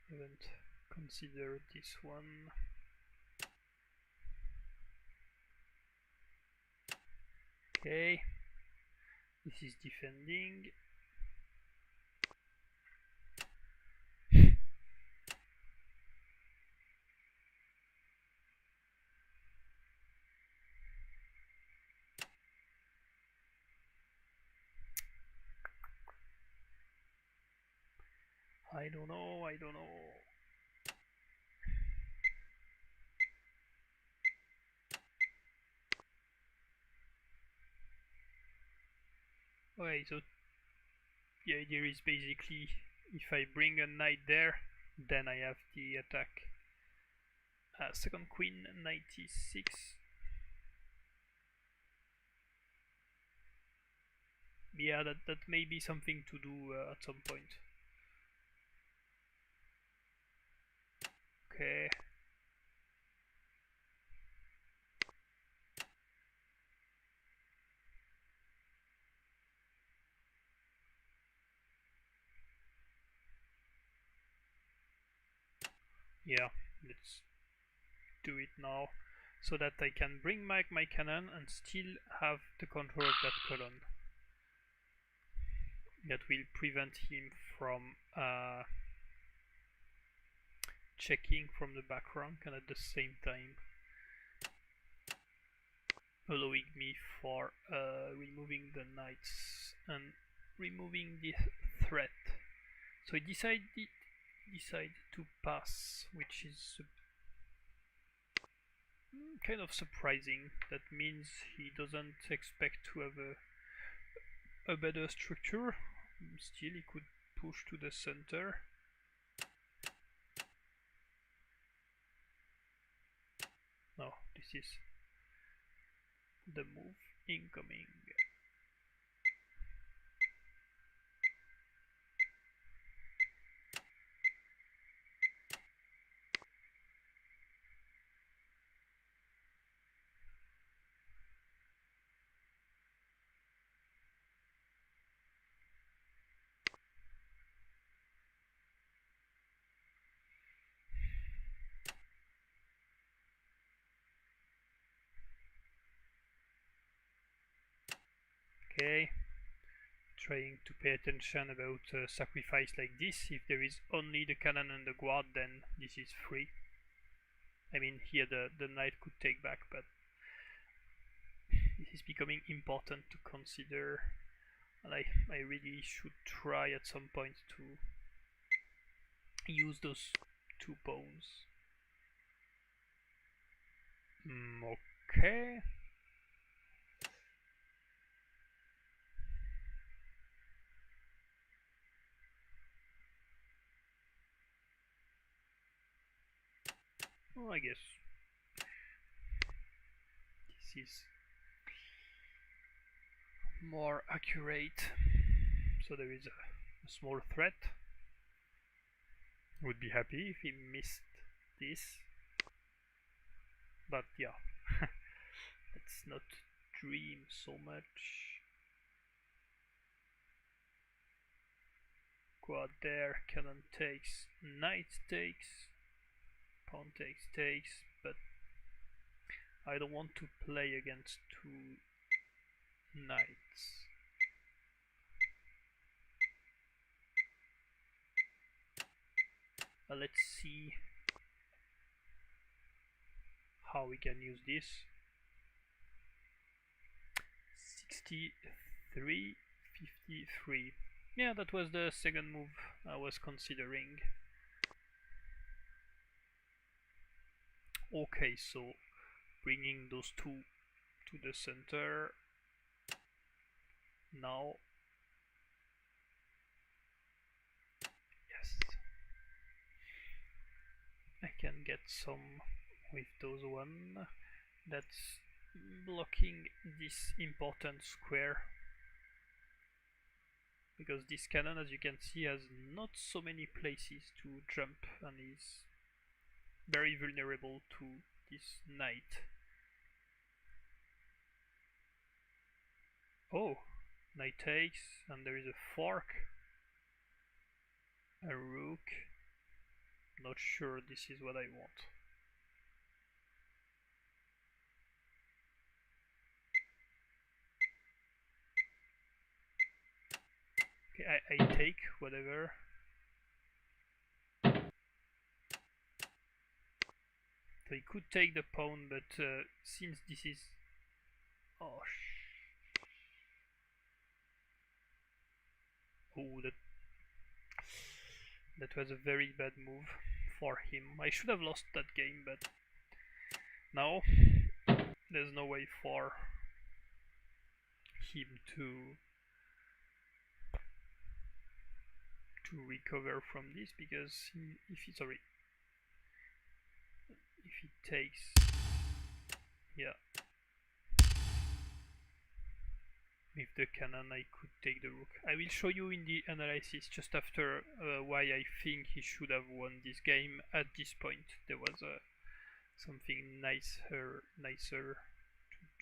Haven't considered this one. Okay, this is defending. I don't know. Okay, so the idea is basically if I bring a knight there, then I have the attack. Second queen, 96. Yeah, that may be something to do at some point. Okay. Yeah, let's do it now, so that I can bring back my cannon and still have the control of that column. That will prevent him from checking from the back rank, and at the same time allowing me for removing the knights and removing this threat. So he decided to pass, which is kind of surprising. That means he doesn't expect to have a better structure. Still, he could push to the center. No, this is the move incoming. Okay, trying to pay attention about sacrifice like this. If there is only the cannon and the guard, then this is free. I mean, here the knight could take back, but this is becoming important to consider, and I really should try at some point to use those 2 pawns. Okay. Well, I guess this is more accurate. So there is a small threat. Would be happy if he missed this, but yeah, let's not dream so much. Quad there, cannon takes, knight takes, pawn takes, but I don't want to play against 2 knights. Let's see how we can use this. 63, 53. Yeah, that was the second move I was considering. Okay, so bringing those 2 to the center. Now, yes, I can get some with those 1. That's blocking this important square, because this cannon, as you can see, has not so many places to jump and is very vulnerable to this knight. Oh, knight takes, and there is a fork, a rook. Not sure this is what I want. Okay, I take whatever. So he could take the pawn, but since this is... Oh, oh, that was a very bad move for him. I should have lost that game, but now there's no way for him to recover from this, because if he takes, yeah, with the cannon I could take the rook. I will show you in the analysis just after why I think he should have won this game. At this point there was something nicer to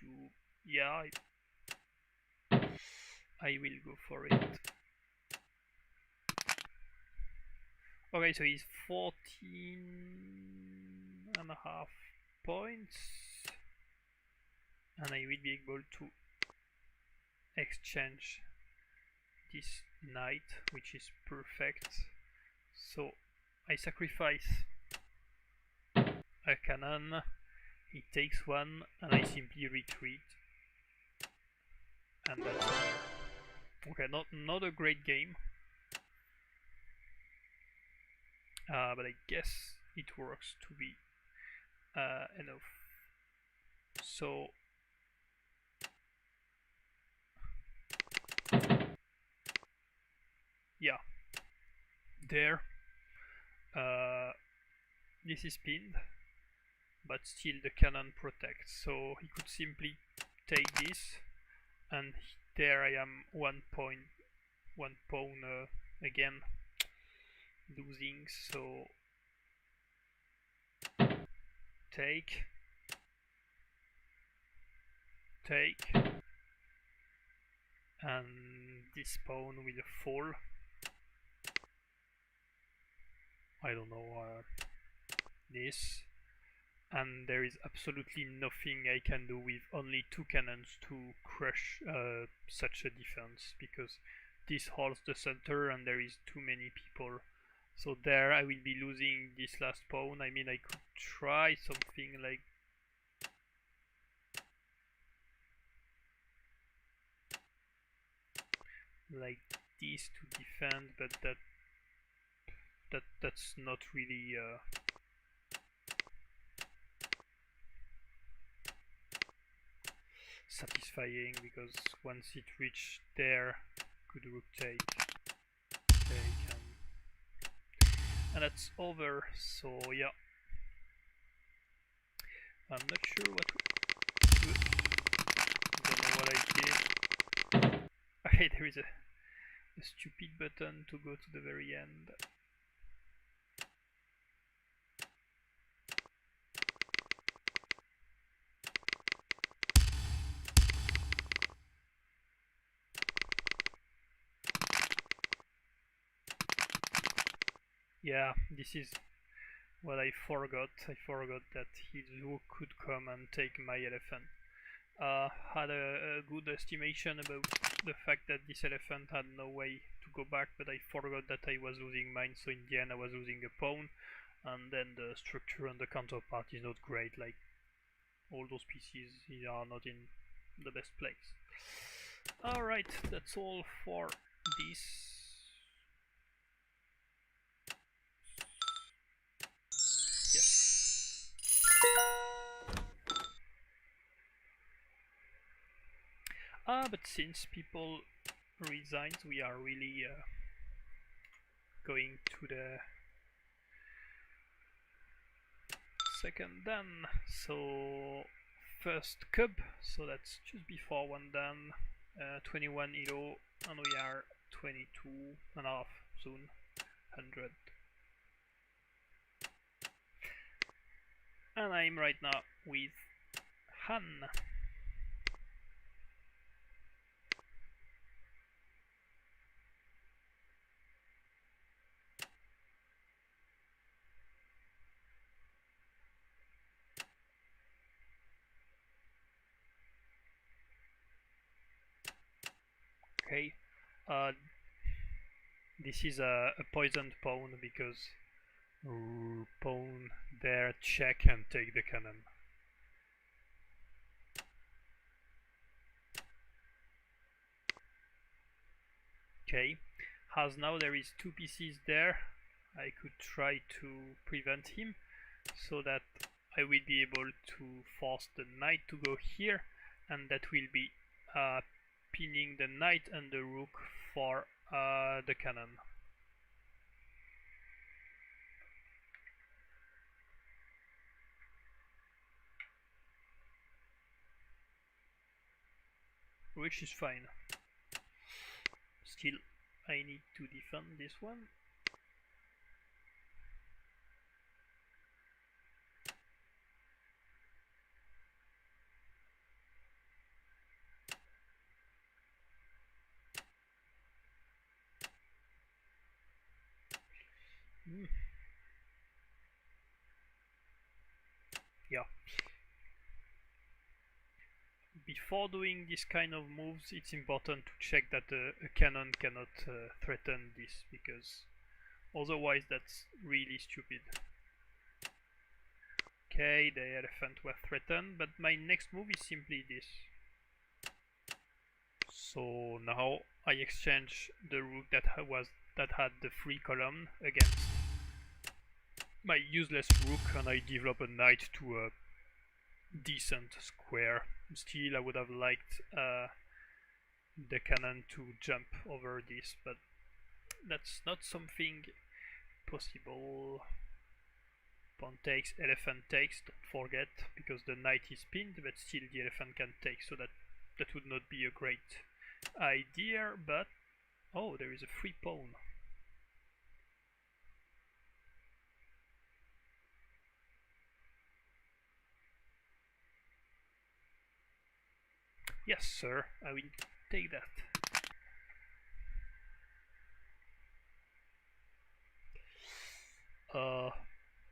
do. Yeah, I will go for it. Okay, so he's 14.5 points, and I will be able to exchange this knight, which is perfect. So I sacrifice a cannon, he takes one, and I simply retreat, and that's over. Okay, not a great game, but I guess it works to be enough. So yeah, there, this is pinned, but still the cannon protects, so he could simply take this, and there I am 1 pawn again losing. So take, and this pawn will fall. I don't know, this, and there is absolutely nothing I can do with only 2 cannons to crush such a defense, because this holds the center and there is too many people. So there I will be losing this last pawn. I mean, I could try something like this to defend, but that's not really satisfying, because once it reached there, good rook take, and that's over. So yeah, I'm not sure what to do. Don't know what I did. Okay, there is a stupid button to go to the very end. Yeah, this is what I forgot. I forgot that his rook could come and take my elephant. Had a good estimation about the fact that this elephant had no way to go back, but I forgot that I was losing mine, so in the end I was losing a pawn, and then the structure and the counterpart is not great, like all those pieces are not in the best place. Alright, that's all for this. But since people resigned, we are really going to the second dan. So first cub, so that's just before 1 dan, 21 elo, and we are 22.5 soon, 100. And I'm right now with Han. Okay, this is a poisoned pawn because pawn there check and take the cannon. Okay, as now there is two pieces there, I could try to prevent him so that I will be able to force the knight to go here, and that will be pinning the knight and the rook for the cannon. Which is fine. Still, I need to defend this one. Yeah. Before doing this kind of moves, it's important to check that a cannon cannot threaten this, because otherwise that's really stupid. Okay, the elephant were threatened, but my next move is simply this. So now I exchange the rook that had the free column against my useless rook, and I develop a knight to a decent square. Still, I would have liked the cannon to jump over this, but that's not something possible. Pawn takes, elephant takes, don't forget, because the knight is pinned, but still the elephant can take, so that would not be a great idea. But oh, there is a free pawn. Yes, sir, I will take that.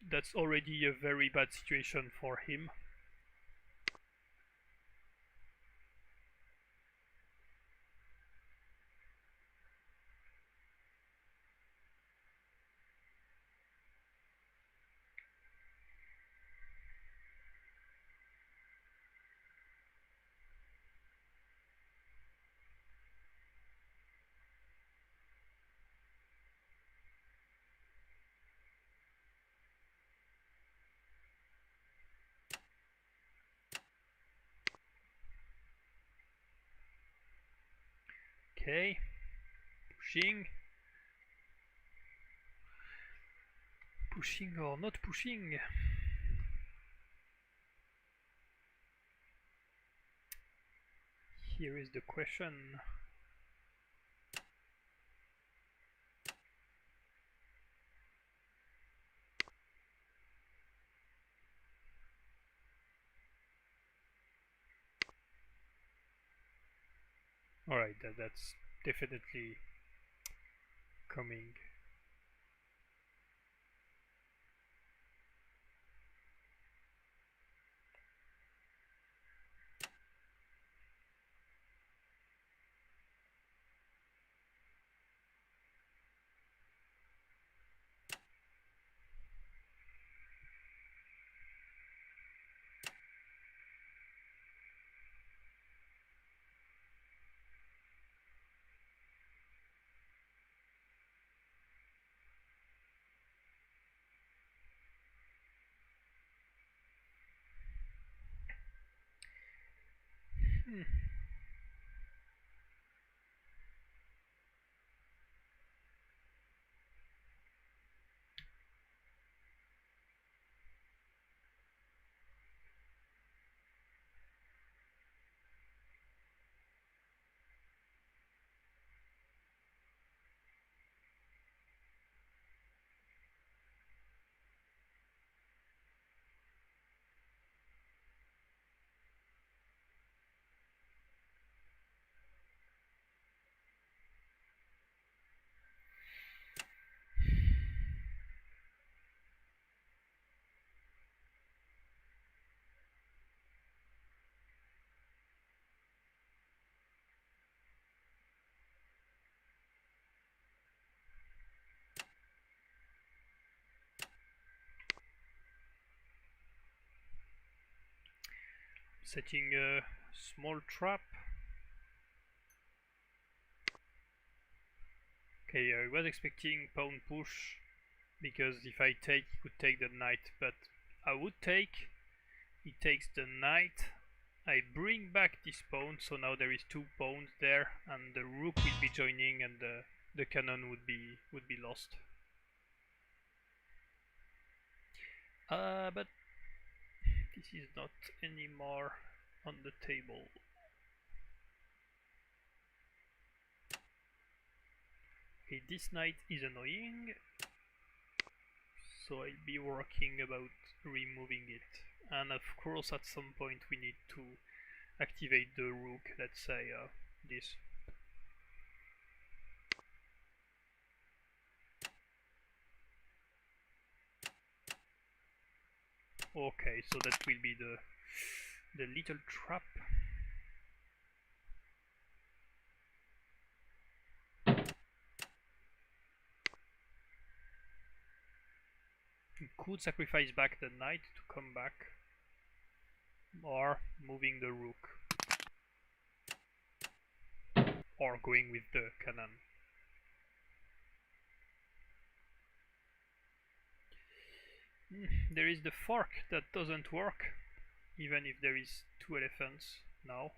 That's already a very bad situation for him. Okay, pushing. Pushing or not pushing? Here is the question. Alright, that's definitely coming. setting a small trap. Okay, I was expecting pawn push, because if I take, he could take the knight, but I would take, he takes the knight, I bring back this pawn, so now there is 2 pawns there, and the rook will be joining, and the cannon would be lost. But this is not anymore on the table. Okay, this knight is annoying, so I'll be working about removing it. And of course at some point we need to activate the rook, let's say this. Okay, so that will be the little trap. You could sacrifice back the knight to come back, or moving the rook, or going with the cannon. There is the fork that doesn't work, even if there is 2 elephants now.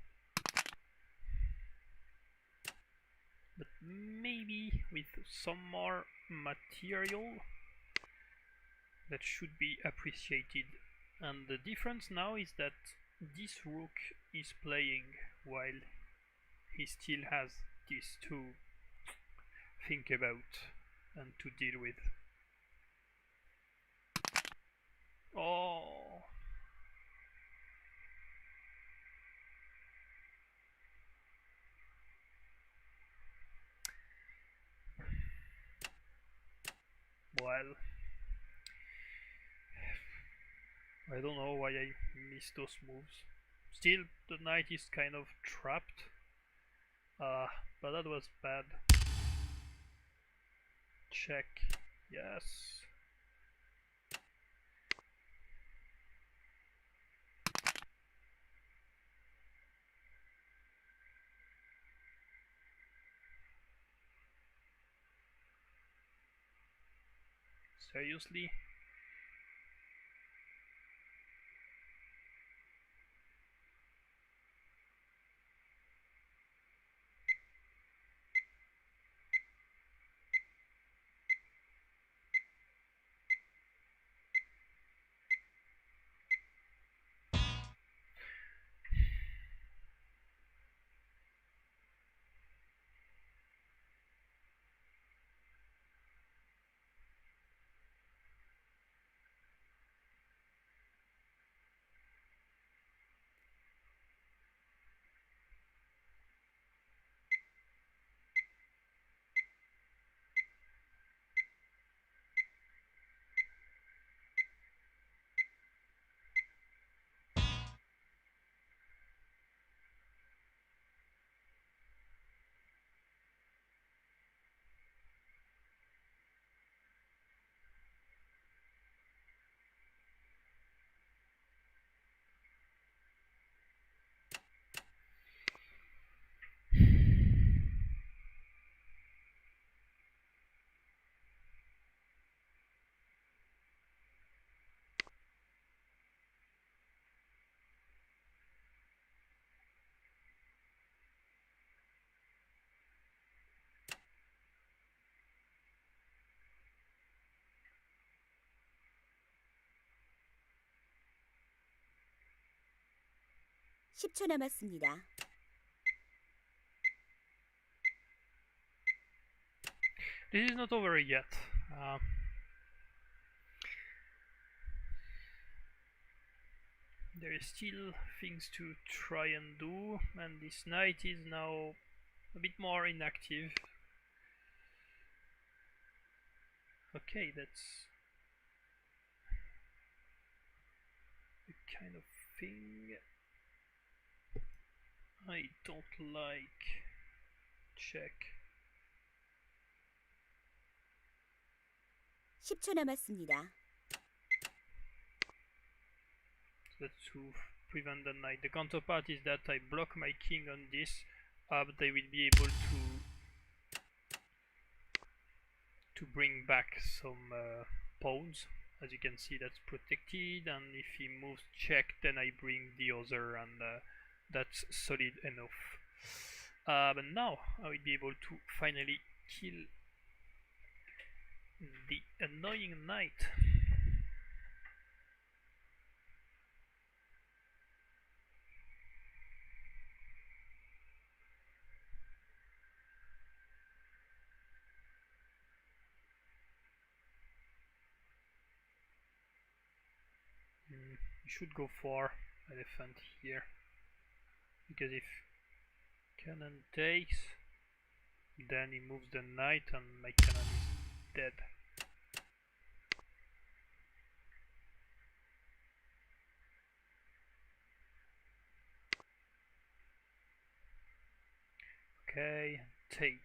But maybe with some more material that should be appreciated. And the difference now is that this rook is playing while he still has this to think about and to deal with. Oh, well, I don't know why I missed those moves. Still, the knight is kind of trapped. But that was bad. Check. Yes. Seriously? (10초) 남았습니다. This is not over yet. There is still things to try and do, and this knight is now a bit more inactive. Okay, that's the kind of thing I don't like. Check. 10초 남았습니다. That's too prevent the knight. The counterpart is that I block my king on this, but they will be able to bring back some pawns. As you can see, that's protected, and if he moves check, then I bring the other, and that's solid enough. But now I will be able to finally kill the annoying knight. You should go for elephant here, because if cannon takes, then he moves the knight and my cannon is dead. Okay, take.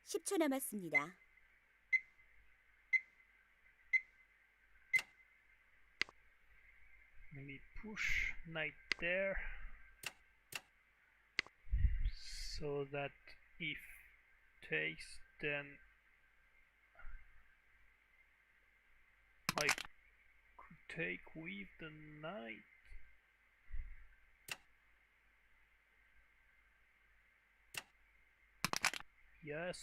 (10초) 남았습니다. Maybe push knight there, so that if takes, then I could take with the knight. Yes.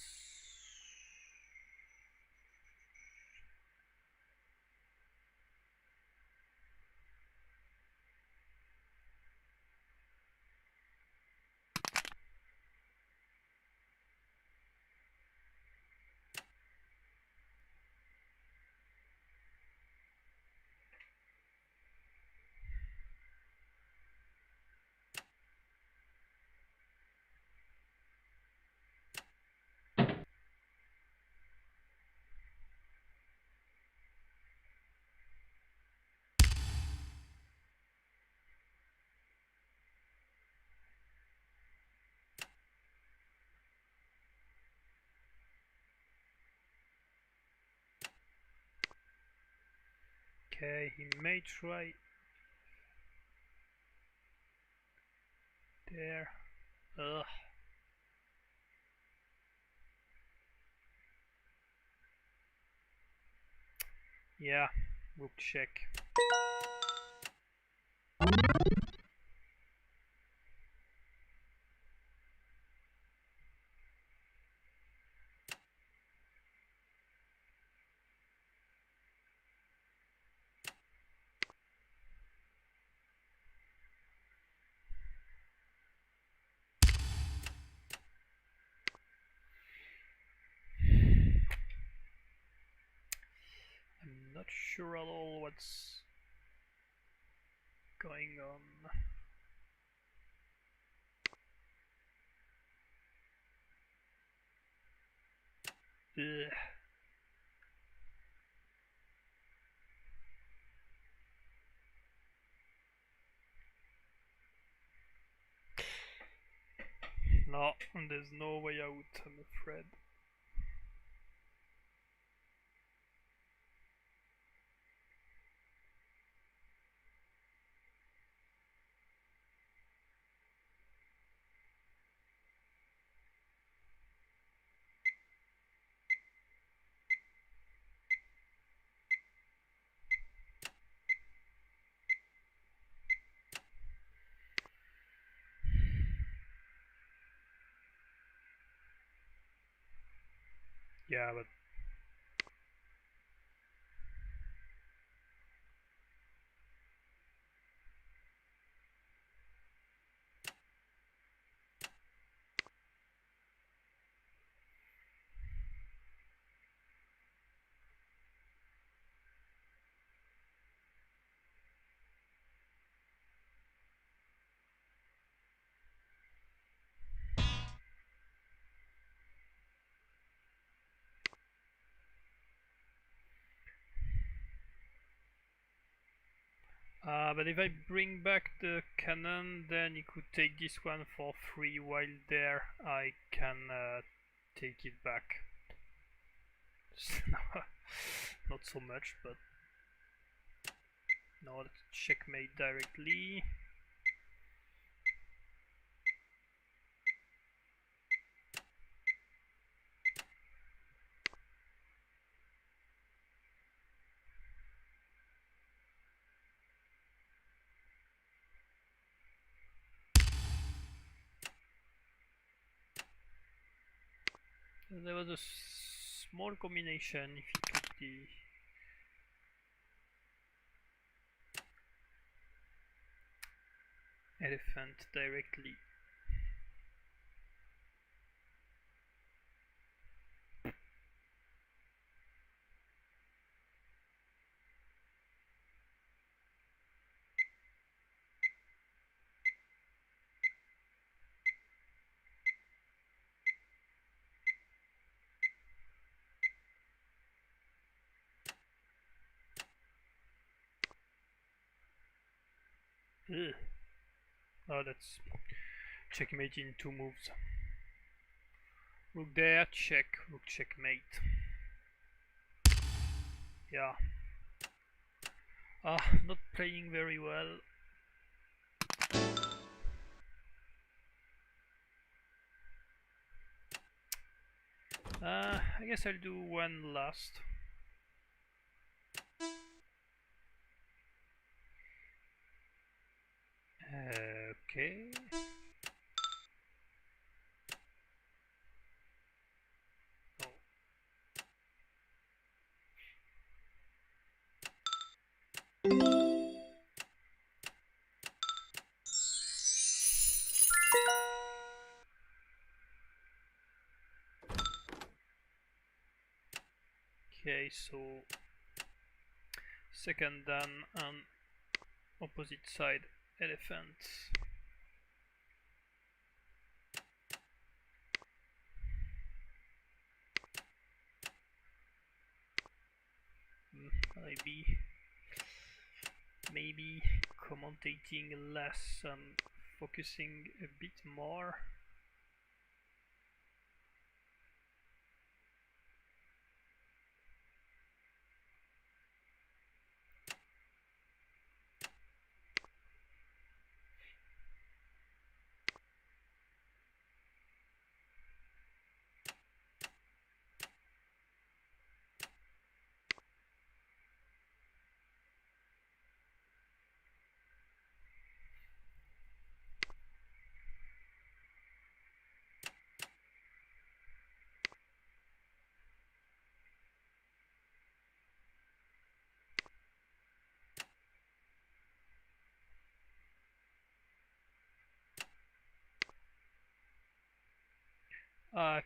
Okay, he may try there. Ugh. Yeah, rook check. I'm not sure at all what's going on. Ugh. No, there's no way out, I'm afraid. Yeah, but But if I bring back the cannon, then he could take this one for free. While there, I can take it back. Not so much, but no, let's checkmate directly. There was a small combination if you took the elephant directly. Ugh. Oh, that's checkmate in 2 moves. Rook there, check, rook checkmate. Yeah. Not playing very well. I guess I'll do one last. Okay. Okay, so second dan on opposite side elephants. Maybe commentating less and focusing a bit more.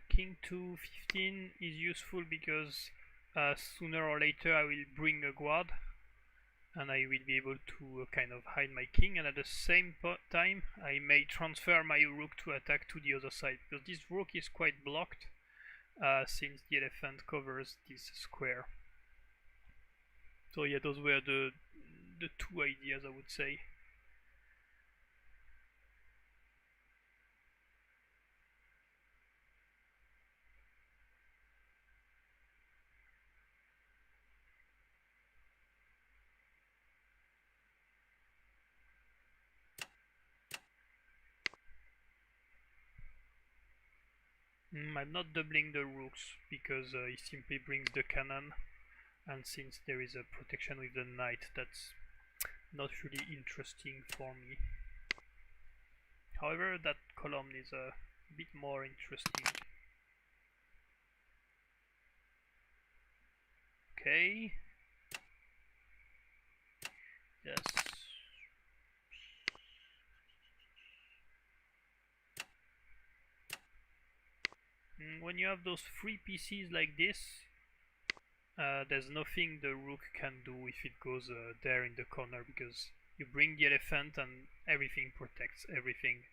King to 15 is useful because sooner or later I will bring a guard and I will be able to kind of hide my king, and at the same time I may transfer my rook to attack to the other side, because this rook is quite blocked since the elephant covers this square. So yeah, those were the 2 ideas, I would say. I'm not doubling the rooks because he simply brings the cannon, and since there is a protection with the knight, that's not really interesting for me. However, that column is a bit more interesting. Okay. Yes. When you have those free pieces like this, there's nothing the rook can do if it goes there in the corner, because you bring the elephant and everything protects everything.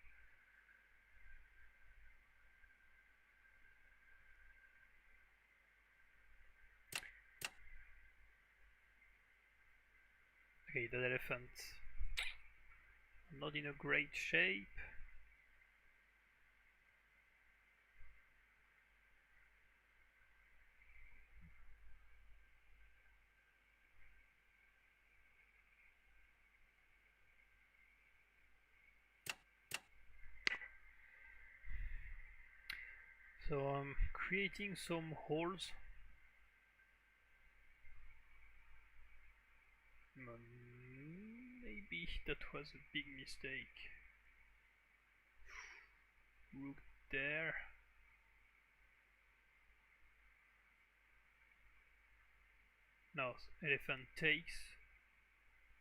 Okay, that elephant not in a great shape. So I'm creating some holes. Maybe that was a big mistake. Rook there. Now elephant takes,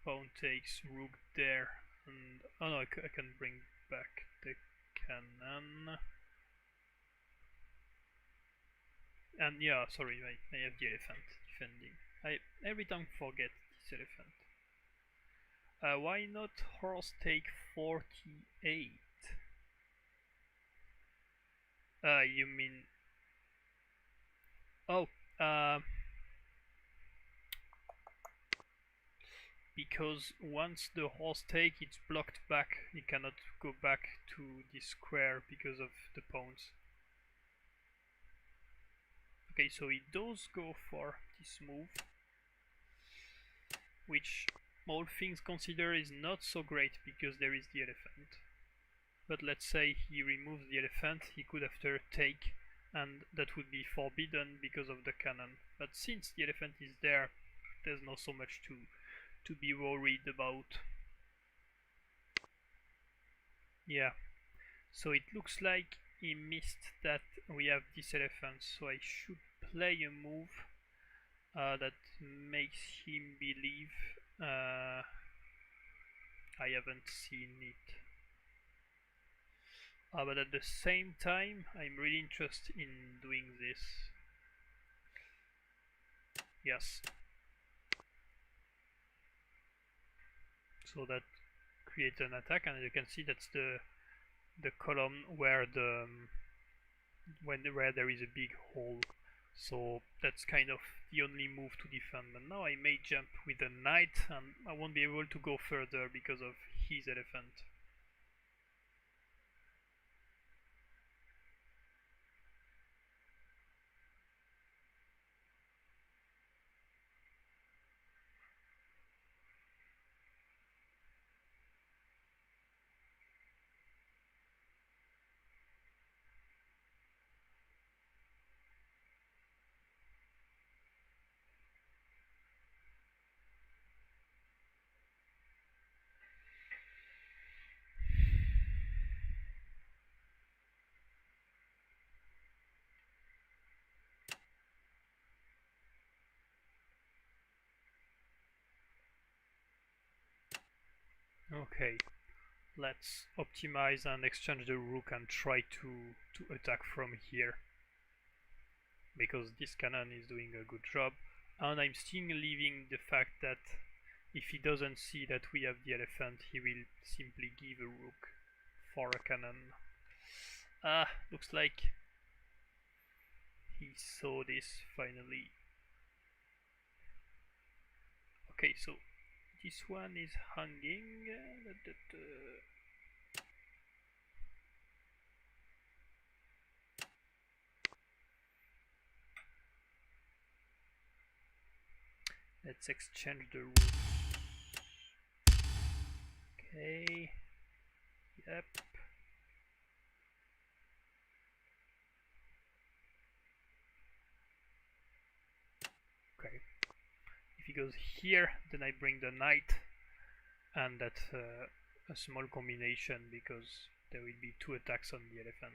pawn takes, rook there, and oh no, I can bring back the cannon. And yeah, sorry, I have the elephant defending. I every time forget this elephant. Why not horse take 48? You mean... Oh, because once the horse take, it's blocked back. He cannot go back to the square because of the pawns. Okay, so he does go for this move, which all things considered is not so great because there is the elephant. But let's say he removes the elephant, he could after take, and that would be forbidden because of the cannon. But since the elephant is there, there's not so much to be worried about. Yeah, so it looks like he missed that we have this elephant, so I should play a move that makes him believe I haven't seen it. But at the same time, I'm really interested in doing this. Yes. So that creates an attack, and you can see that's the column where where there is a big hole. So that's kind of the only move to defend. And now I may jump with a knight, and I won't be able to go further because of his elephant. Okay, let's optimize and exchange the rook and try to attack from here, because this cannon is doing a good job, and I'm still leaving the fact that if he doesn't see that we have the elephant, he will simply give a rook for a cannon. Looks like he saw this finally. Okay, so this one is hanging. Let's exchange the roots. Okay. Yep. Okay. If he goes here, then I bring the knight, and that's a small combination because there will be 2 attacks on the elephant.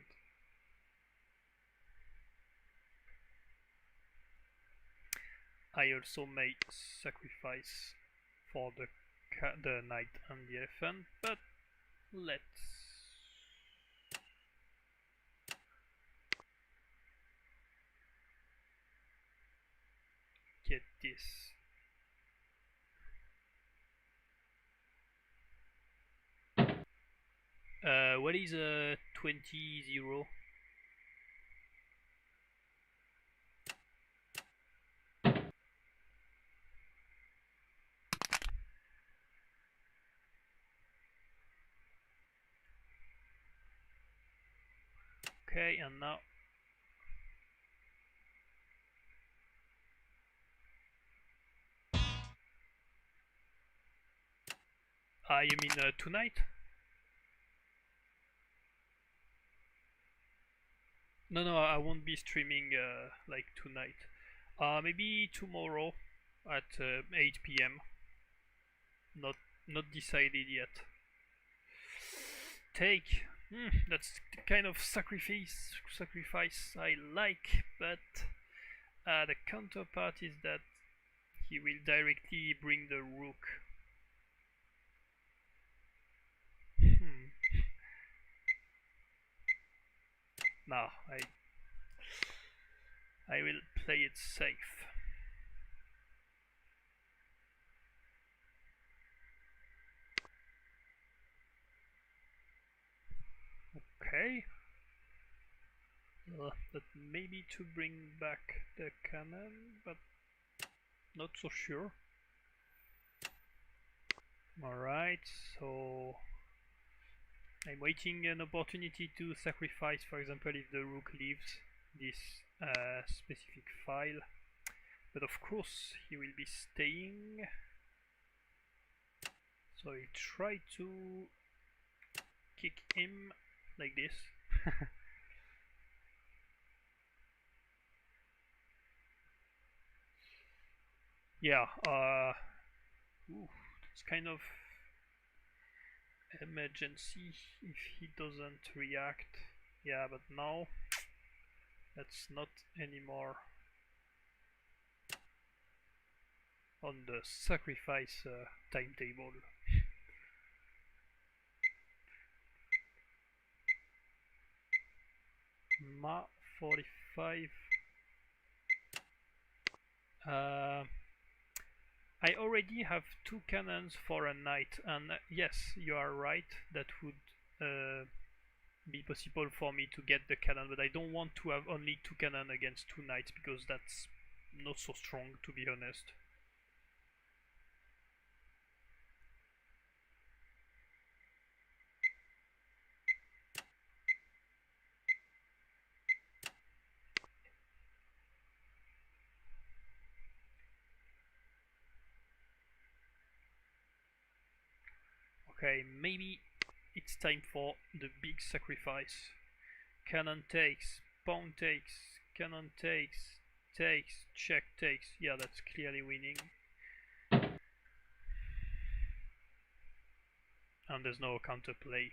I also may sacrifice for the knight and the elephant, but let's get this. What is a 20-0? Okay, and now you mean tonight? No, I won't be streaming like tonight. Maybe tomorrow at 8 p.m. Not decided yet. Take. That's the kind of sacrifice I like, but the counterpart is that he will directly bring the rook. Nah, I will play it safe. Okay. That maybe to bring back the cannon, but not so sure. Alright, so I'm waiting an opportunity to sacrifice, for example, if the rook leaves this specific file. But of course, he will be staying. So I try to kick him like this. Yeah, it's kind of emergency if he doesn't react. Yeah, but now that's not anymore on the sacrifice timetable. Ma 45. I already have 2 cannons for a knight, and yes, you are right, that would be possible for me to get the cannon, but I don't want to have only 2 cannon against 2 knights, because that's not so strong, to be honest. Okay, maybe it's time for the big sacrifice. Cannon takes, pawn takes, cannon takes, takes, check takes. Yeah, that's clearly winning. And there's no counterplay.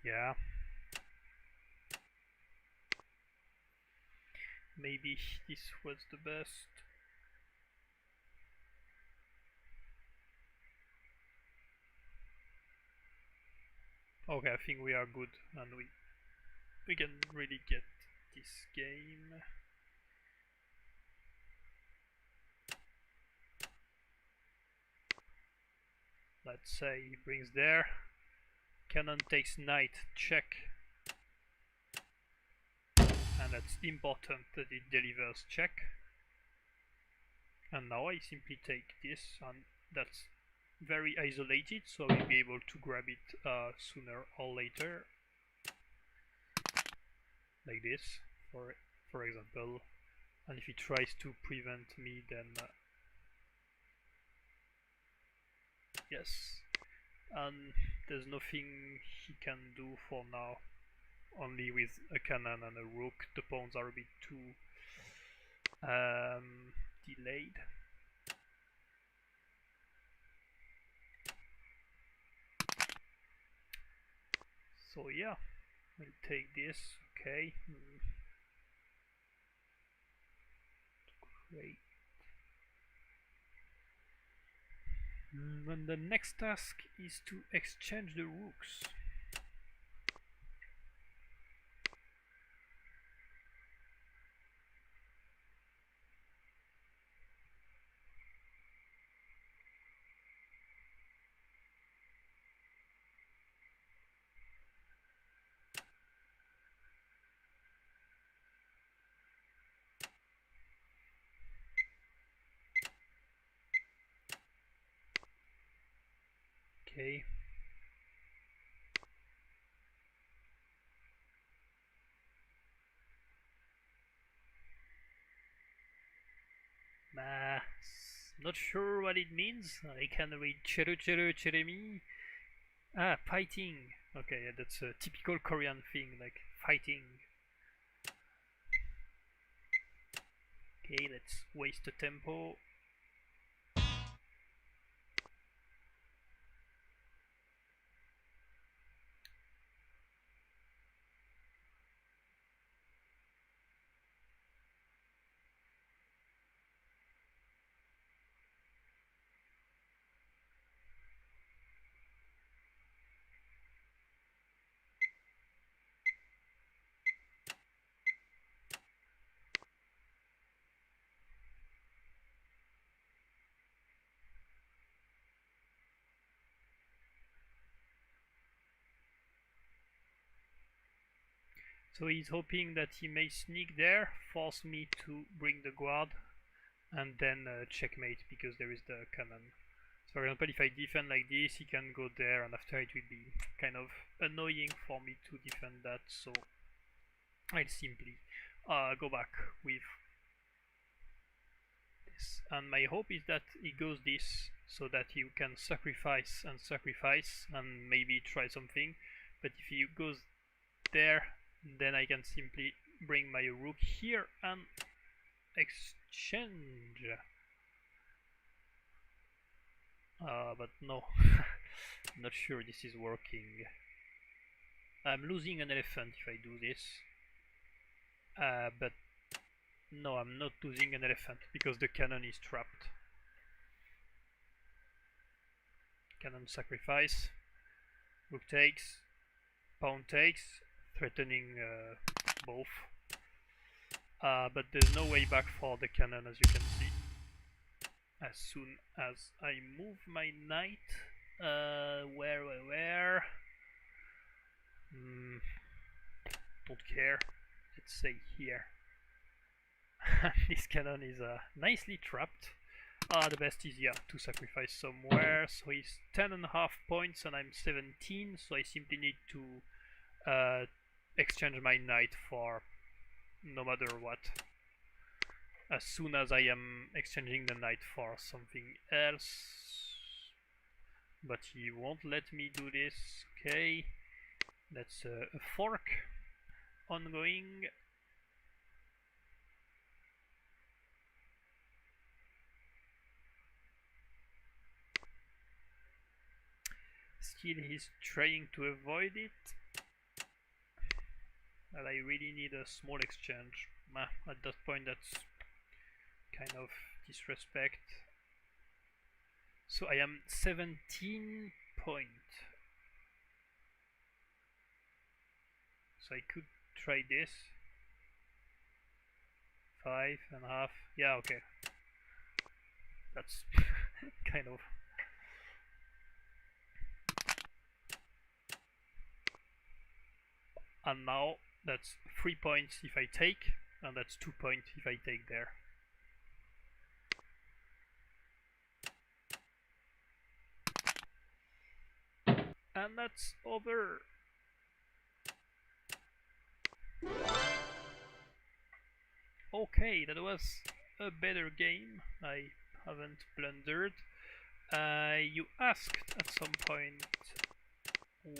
Yeah. Maybe this was the best. Okay, I think we are good, and we can really get this game. Let's say he brings there. Cannon takes knight, check. And that's important that it delivers check. And now I simply take this, and that's very isolated, so I'll be able to grab it sooner or later. Like this, for example. And if he tries to prevent me, then yes. And there's nothing he can do for now. Only with a cannon and a rook, the pawns are a bit too delayed. So yeah, we'll take this. Okay. Great. And the next task is to exchange the rooks. Okay. Not sure what it means. I can read cheru cheru cheremi. Ah, fighting. Okay, yeah, that's a typical Korean thing, like fighting. Okay, let's waste the tempo. So he's hoping that he may sneak there, force me to bring the guard, and then checkmate because there is the cannon. So for example, if I defend like this, he can go there, and after it will be kind of annoying for me to defend that, so I'll simply go back with this. And my hope is that he goes this, so that you can sacrifice and maybe try something. But if he goes there, then I can simply bring my rook here and exchange. But no, not sure this is working. I'm losing an elephant if I do this. But no, I'm not losing an elephant because the cannon is trapped. Cannon sacrifice. Rook takes. Pawn takes, threatening both. But there's no way back for the cannon, as you can see. As soon as I move my knight, where? Don't care. Let's say here. This cannon is nicely trapped. The best is, yeah, to sacrifice somewhere. So he's 10.5 points and I'm 17, so I simply need to exchange my knight for no matter what. As soon as I am exchanging the knight for something else. But he won't let me do this. Okay, that's a fork ongoing. Still he's trying to avoid it. And I really need a small exchange. At that point that's kind of disrespect. So I am 17 point. So I could try this. 5.5. Yeah, okay. That's kind of. And now that's 3 points if I take, and that's 2 points if I take there. And that's over. Okay, that was a better game. I haven't blundered. You asked at some point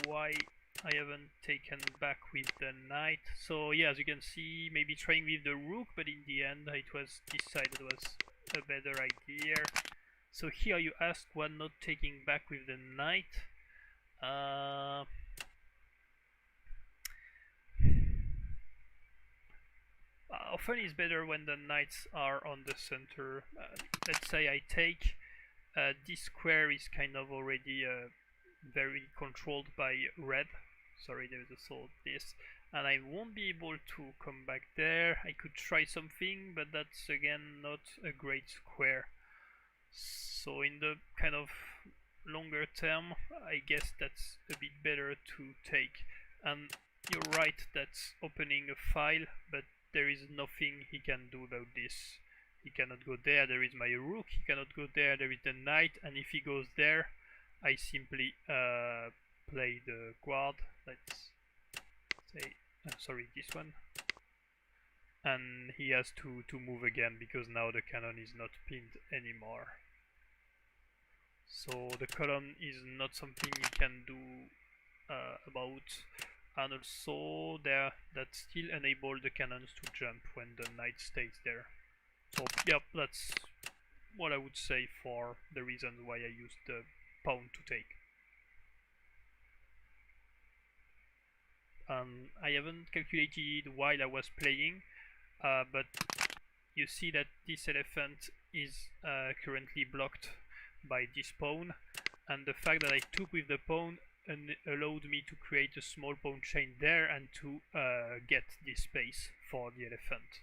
why I haven't taken back with the knight. So yeah, as you can see, maybe trying with the rook, but in the end it was decided was a better idea. So here you ask why not taking back with the knight. Often it's better when the knights are on the center. Let's say I take, this square is kind of already very controlled by red. Sorry, there's a sword this, and I won't be able to come back there. I could try something, but that's again not a great square. So in the kind of longer term, I guess that's a bit better to take. And you're right, that's opening a file, but there is nothing he can do about this. He cannot go there, there is my rook, he cannot go there, there is the knight, and if he goes there, I simply play the guard, let's say, sorry, this one, and he has to move again because now the cannon is not pinned anymore. So the column is not something you can do about, and also that still enable the cannons to jump when the knight stays there. So yep, that's what I would say for the reasons why I used the pawn to take. I haven't calculated while I was playing, but you see that this elephant is currently blocked by this pawn, and the fact that I took with the pawn allowed me to create a small pawn chain there and to get this space for the elephant.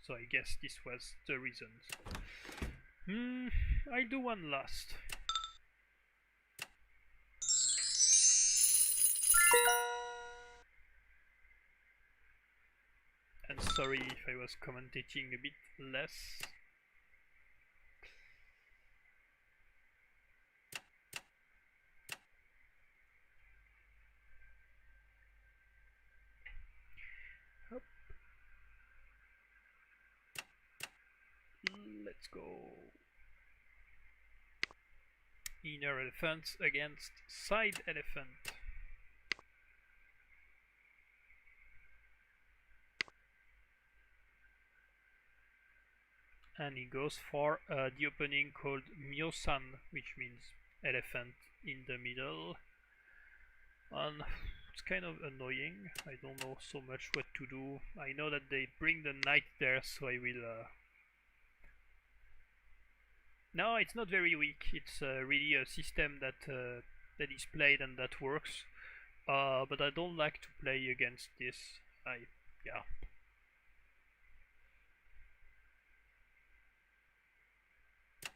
So I guess this was the reasons. I'll do one last. And sorry if I was commentating a bit less. Hop. Let's go. Inner elephant against side elephant. And he goes for the opening called Myosan, which means elephant in the middle. And it's kind of annoying. I don't know so much what to do. I know that they bring the knight there, so I will... No, it's not very weak. It's really a system that that is played and that works. But I don't like to play against this. Yeah.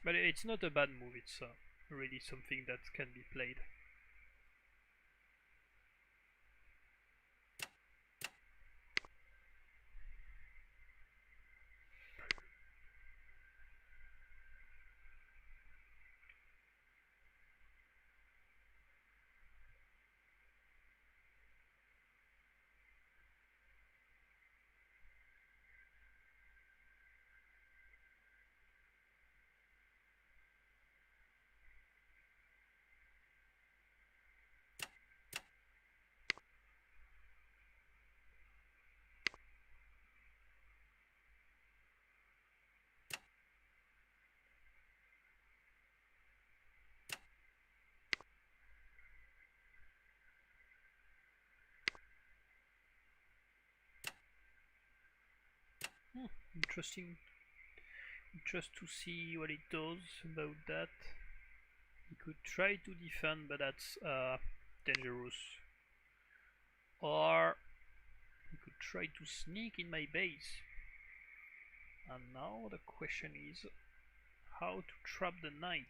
But it's not a bad move. It's really something that can be played. Interesting. Just to see what it does about that. He could try to defend, but that's dangerous. Or he could try to sneak in my base. And now the question is how to trap the knight.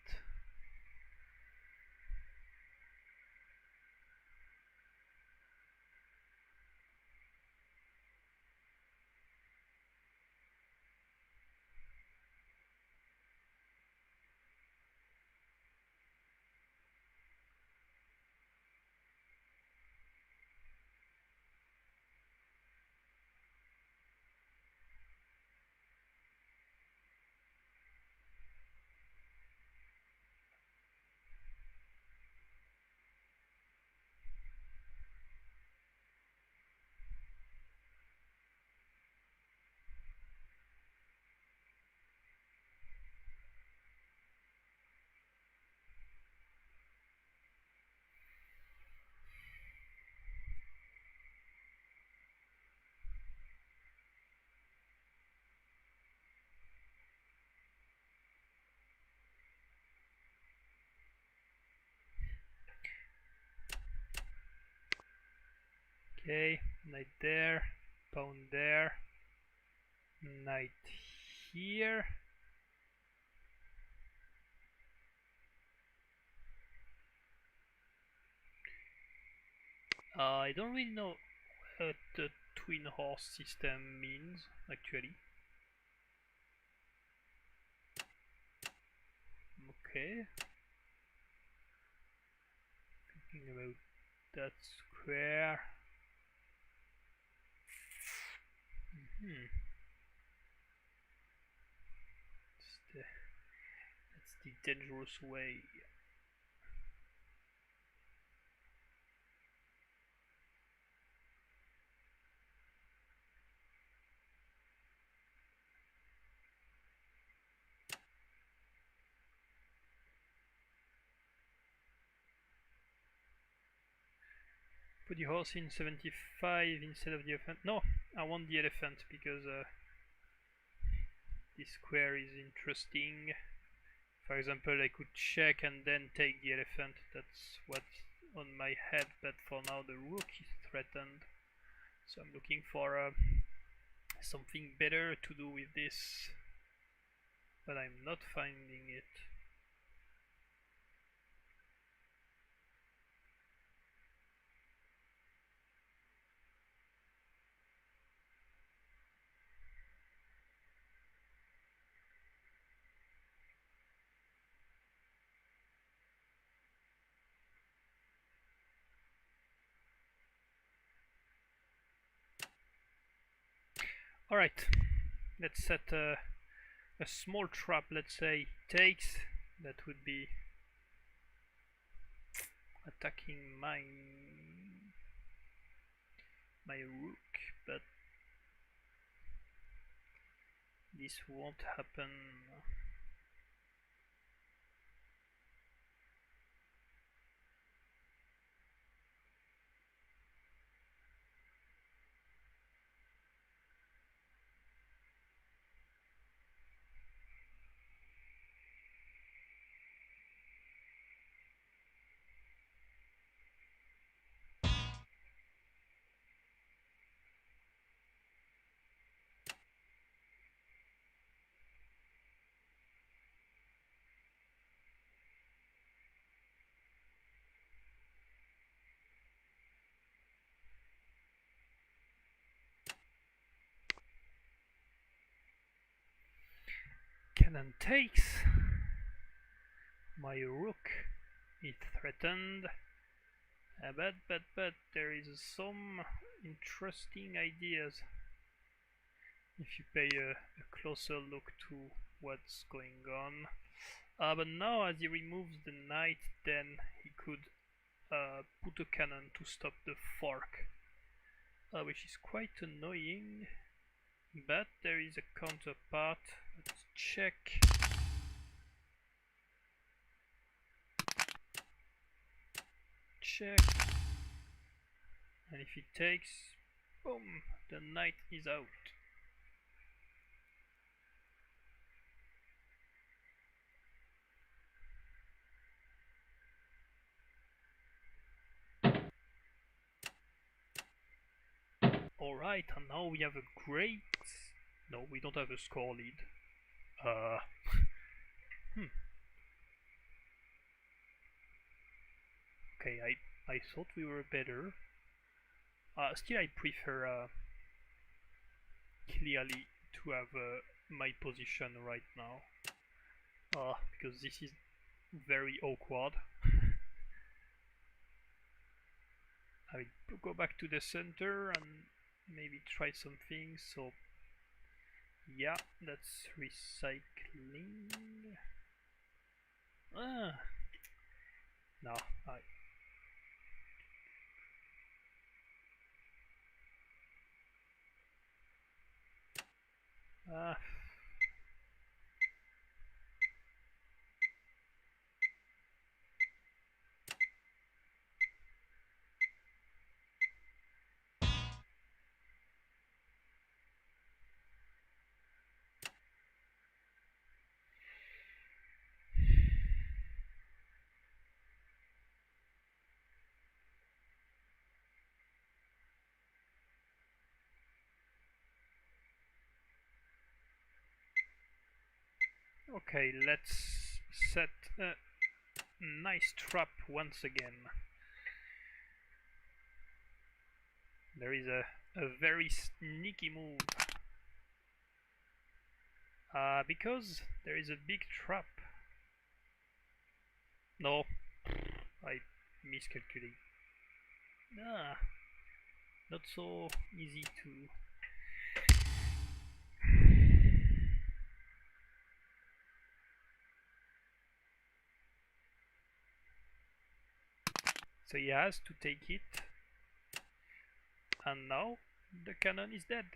Okay, knight there, pawn there, knight here. I don't really know what the twin horse system means, actually. Okay. thinking about that square. That's the dangerous way. Put the horse in 75 instead of the elephant. No, I want the elephant because this square is interesting. For example, I could check and then take the elephant. That's what's on my head, but for now the rook is threatened. So I'm looking for something better to do with this, but I'm not finding it. Alright, let's set a small trap. Let's say takes. That would be attacking my rook, but this won't happen. Cannon takes. My rook is threatened. But there is some interesting ideas if you pay a closer look to what's going on. But now as he removes the knight, then he could put a cannon to stop the fork, which is quite annoying. But there is a counterpart. Let's check. Check. And if he takes, boom, the knight is out. Alright, and now we have a great... No, we don't have a score lead. Okay, I thought we were better. Still I prefer clearly to have my position right now. Because this is very awkward. I will go back to the center and maybe try something. So yeah, that's recycling. No, okay, let's set a nice trap once again. There is a very sneaky move. Because there is a big trap. No, miscalculating. Ah, not so easy to... So he has to take it, and now the cannon is dead.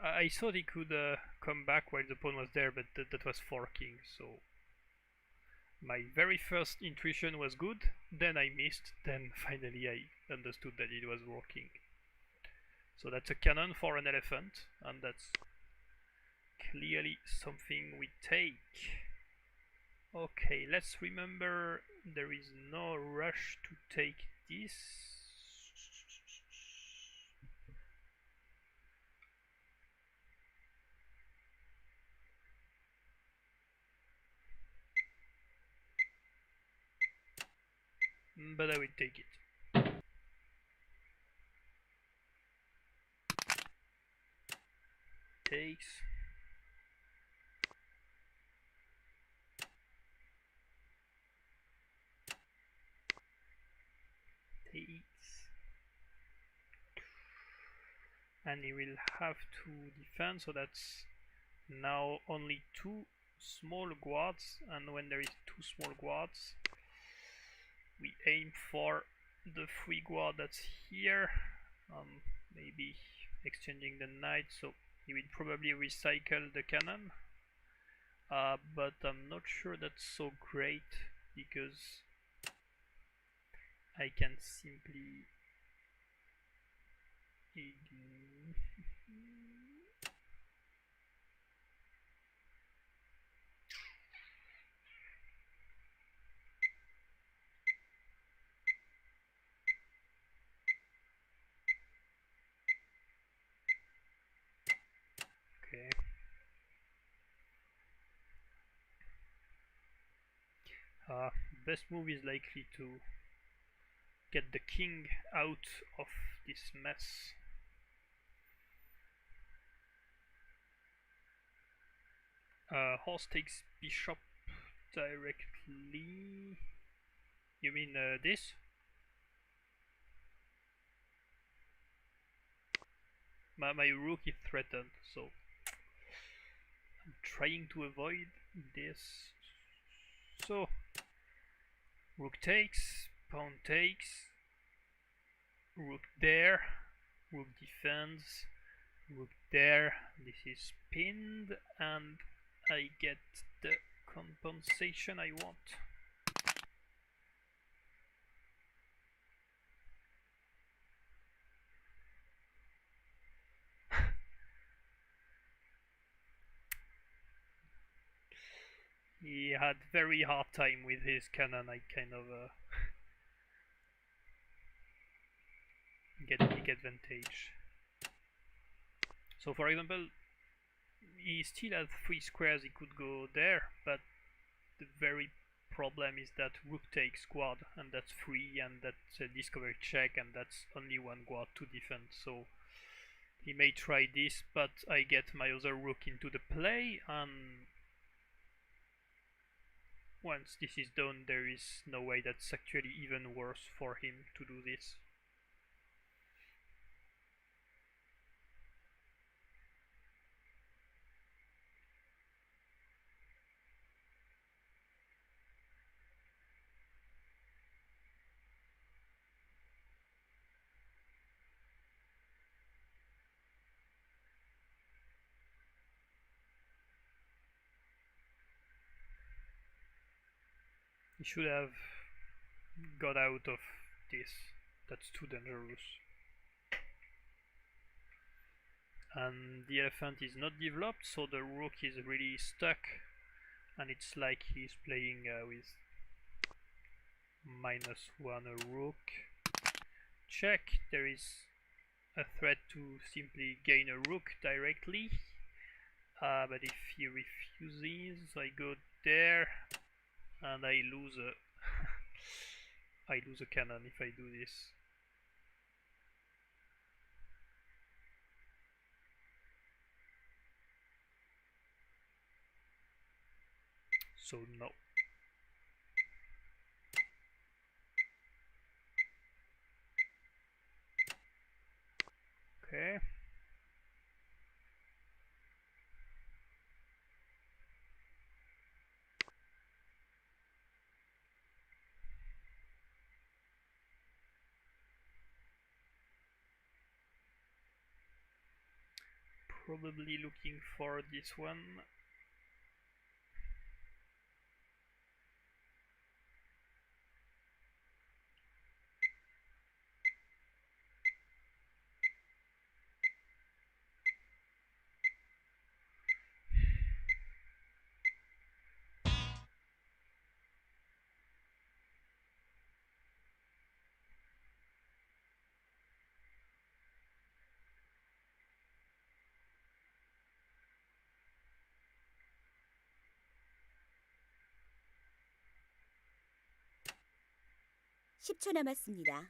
I thought he could come back while the pawn was there, but that was forking, so my very first intuition was good, then I missed, then finally I understood that it was working. So that's a cannon for an elephant, and that's clearly something we take. Okay, let's remember there is no rush to take this. But I will take it. Takes. Takes. And he will have to defend, so that's now only 2 small guards, and when there is 2 small guards, we aim for the 3 guard that's here, maybe exchanging the knight, so he will probably recycle the cannon, but I'm not sure that's so great, because I can simply okay. Best move is likely to get the king out of this mess. Horse takes bishop directly. You mean this? My rook is threatened, so I'm trying to avoid this. So rook takes, pawn takes, rook there, rook defends, rook there. This is pinned, and I get the compensation I want. He had very hard time with his cannon. I kind of get big advantage. So for example, he still has 3 squares he could go there, but the very problem is that rook takes guard, and that's 3, and that's a discovery check, and that's only 1 guard to defend, so he may try this, but I get my other rook into the play, and once this is done, there is no way that's actually even worse for him to do this. He should have got out of this. That's too dangerous. And the elephant is not developed, so the rook is really stuck, and it's like he's playing with -1 a rook. Check. There is a threat to simply gain a rook directly, but if he refuses, I go there, and I lose a I lose a cannon if I do this. so no. Okay. Probably looking for this one. (10초) 남았습니다.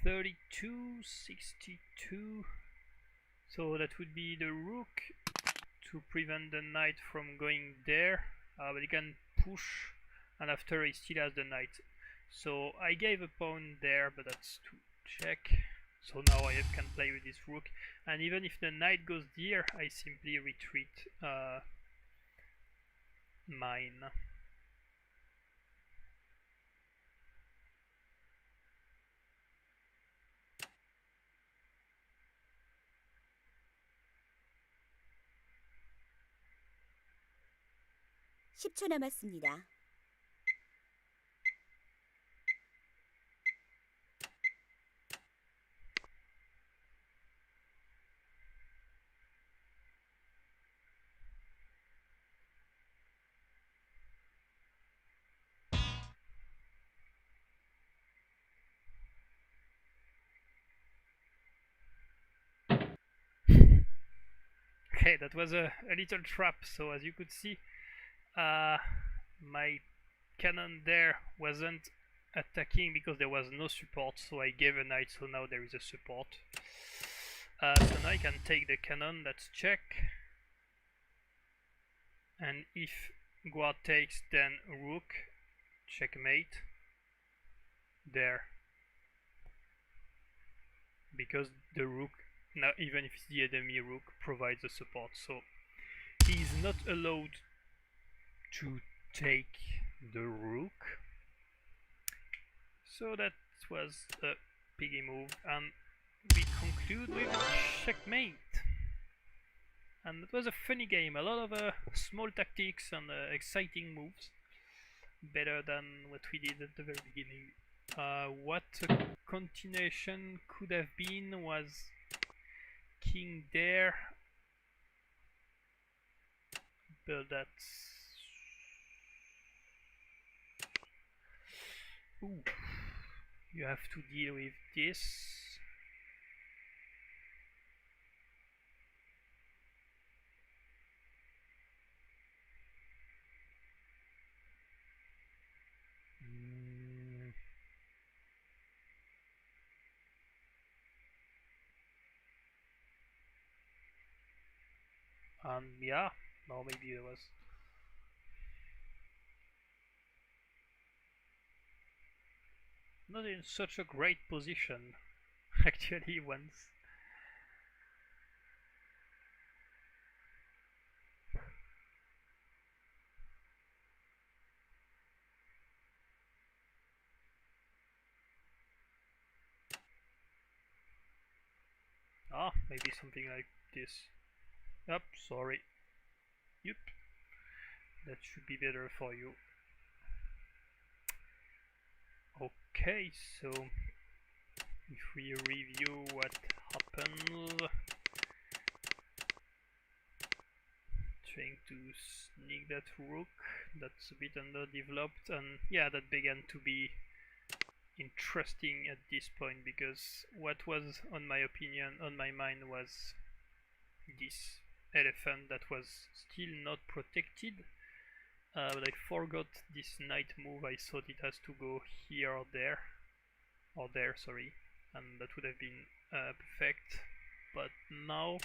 (32-62). So that would be the rook to prevent the knight from going there, but he can push, and after he still has the knight. So I gave a pawn there, but that's to check. So now I can play with this rook, and even if the knight goes there, I simply retreat mine. (10초) 남았습니다. Okay, that was a little trap. So as you could see, my cannon there wasn't attacking because there was no support, so I gave a knight, so now there is a support. So now I can take the cannon, that's check. And if Guard takes, then rook, checkmate. There. Because the rook, now even if it's the enemy rook, provides the support, so he is not allowed to take the rook. So that was a piggy move, and we conclude with checkmate. And it was a funny game, a lot of small tactics and exciting moves, better than what we did at the very beginning. What a continuation could have been was king there, but that's... Ooh, you have to deal with this. And yeah, no, maybe there was not in such a great position actually once. Ah, maybe something like this. Yep, sorry. Yep, that should be better for you. Okay, so if we review what happened, trying to sneak that rook, that's a bit underdeveloped, and yeah, that began to be interesting at this point, because what was on my mind was this elephant that was still not protected, but I forgot this knight move. I thought it has to go here or there, sorry, and that would have been perfect. But now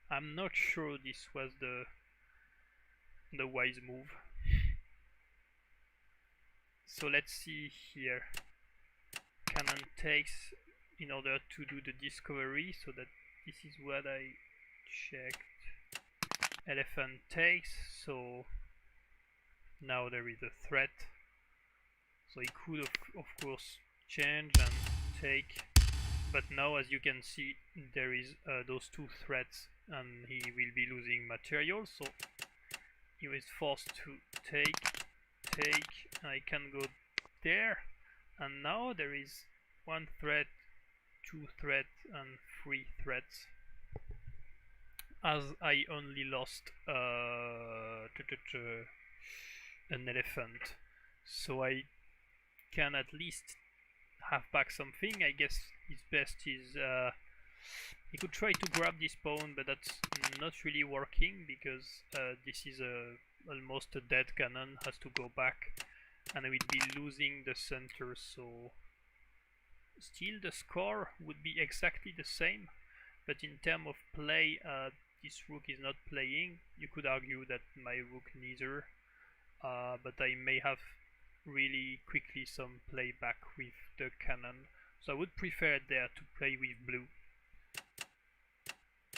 I'm not sure this was the wise move. So let's see here. Cannon takes in order to do the discovery, so that this is what I checked. Elephant takes, so now there is a threat. So he could of course change and take, but now as you can see there is those two threats and he will be losing material, so he is forced to take. I can go there, and now there is one threat, two threats and three threats, as I only lost an elephant, so I can at least have back something. I guess his best is he could try to grab this pawn, but that's not really working because this is almost a dead cannon, has to go back, and I will be losing the center, so still the score would be exactly the same, but in terms of play, this rook is not playing. You could argue that my rook neither, but I may have really quickly some play back with the cannon, so I would prefer there to play with blue.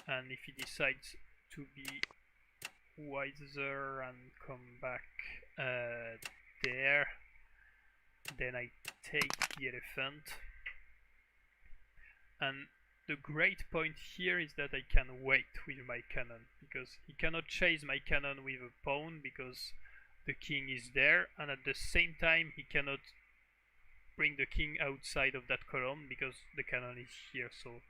And if he decides to be wiser and come back there, then I take the elephant. And the great point here is that I can wait with my cannon, because he cannot chase my cannon with a pawn because the king is there, and at the same time he cannot bring the king outside of that column because the cannon is here, so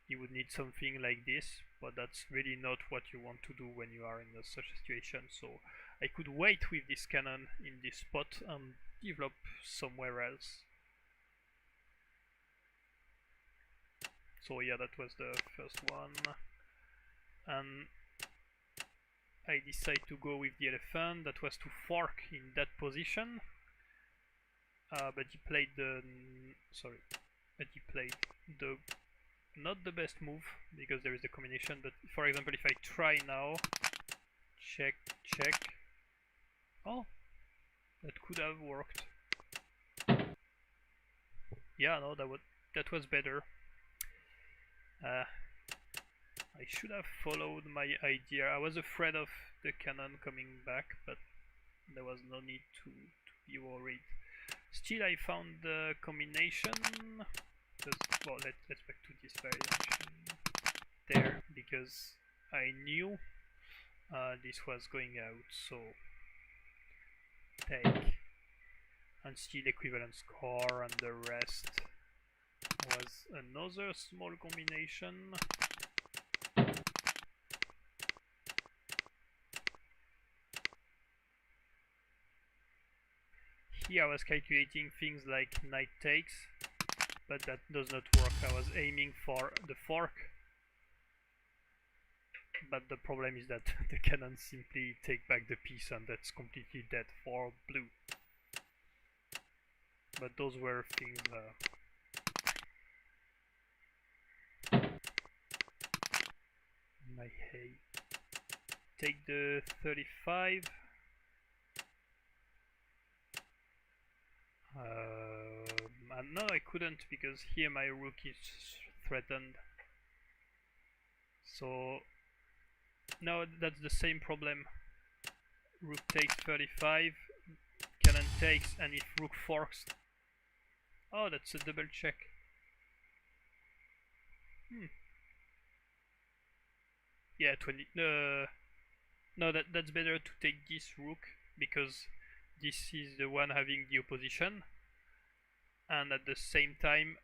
you would need something like this, but that's really not what you want to do when you are in such a situation. So I could wait with this cannon in this spot and develop somewhere else. So yeah, that was the first one, and I decide to go with the elephant. That was to fork in that position, but he played the not the best move, because there is a combination. But for example, if I try now, check, oh, that could have worked. Yeah, no, that was better. I should have followed my idea. I was afraid of the cannon coming back, but there was no need to be worried. Still, I found the combination. Well, let's back to this variation there, because I knew this was going out, so take, and still equivalent score, and the rest was another small combination. Here I was calculating things like knight takes, but that does not work. I was aiming for the fork, but the problem is that the cannon simply take back the piece, and that's completely dead for blue. But those were things my hay. Take the 35. And no, I couldn't, because here my rook is threatened. So now that's the same problem. Rook takes 35, cannon takes, and if rook forks, oh, that's a double check. Yeah, 20. No, that's better to take this rook, because this is the one having the opposition, and at the same time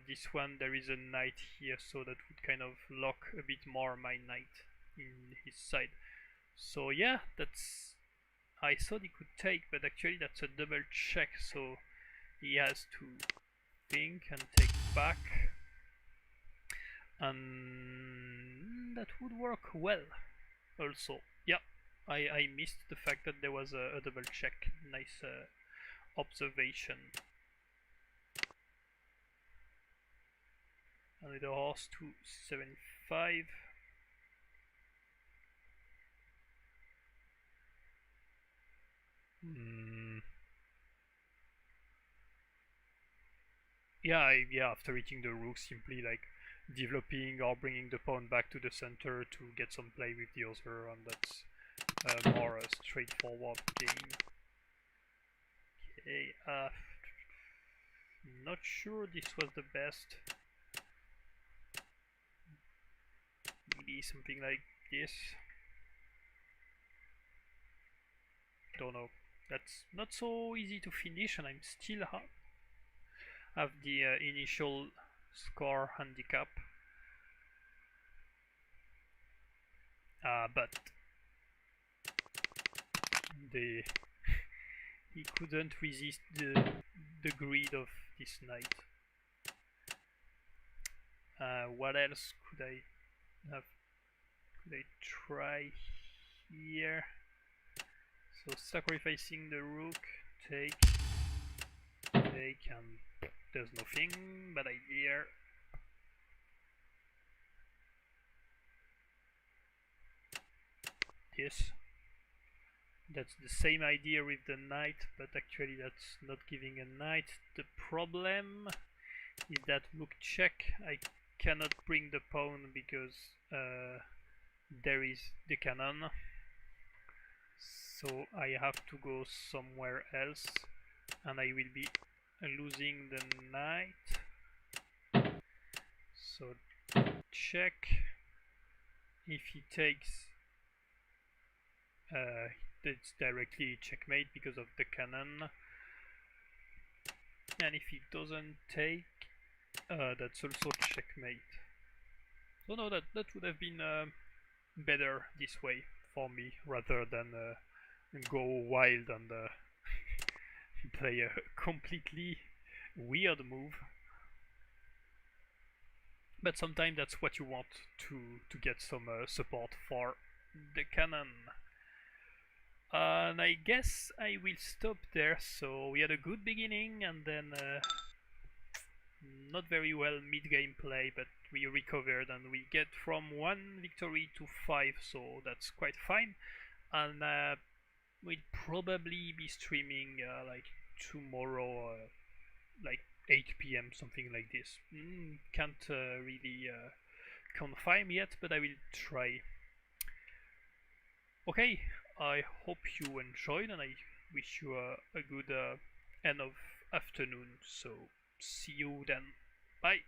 this one, there is a knight here, so that would kind of lock a bit more my knight in his side. So yeah, that's, I thought he could take, but actually that's a double check, so he has to think and take back, and that would work well also. Yeah, I missed the fact that there was a double check. Nice observation. and with a horse to 75. Yeah, after eating the rook, simply like developing or bringing the pawn back to the center to get some play with the other, and that's more a straightforward game. Okay, not sure this was the best. Maybe something like this. Don't know. That's not so easy to finish, and I'm still have the initial score handicap. But he couldn't resist the greed of this knight. What else could I have? Could I try here? So sacrificing the rook, take, and there's nothing. Bad idea. This. That's the same idea with the knight, but actually that's not giving a knight. The problem is that rook check. I cannot bring the pawn because there is the cannon. So I have to go somewhere else, and I will be losing the knight. So check. If he takes, it's directly checkmate because of the cannon. And if he doesn't take, that's also checkmate. So no, that would have been better this way for me, rather than go wild and play a completely weird move. But sometimes that's what you want to get some support for the cannon. And I guess I will stop there. So we had a good beginning, and then not very well mid-game play, but we recovered and we get from 1 victory to 5, so that's quite fine. And we'll probably be streaming like tomorrow, like 8 p.m, something like this. Can't really confirm yet, but I will try. Okay, I hope you enjoyed, and I wish you a good end of afternoon. So see you then. Bye.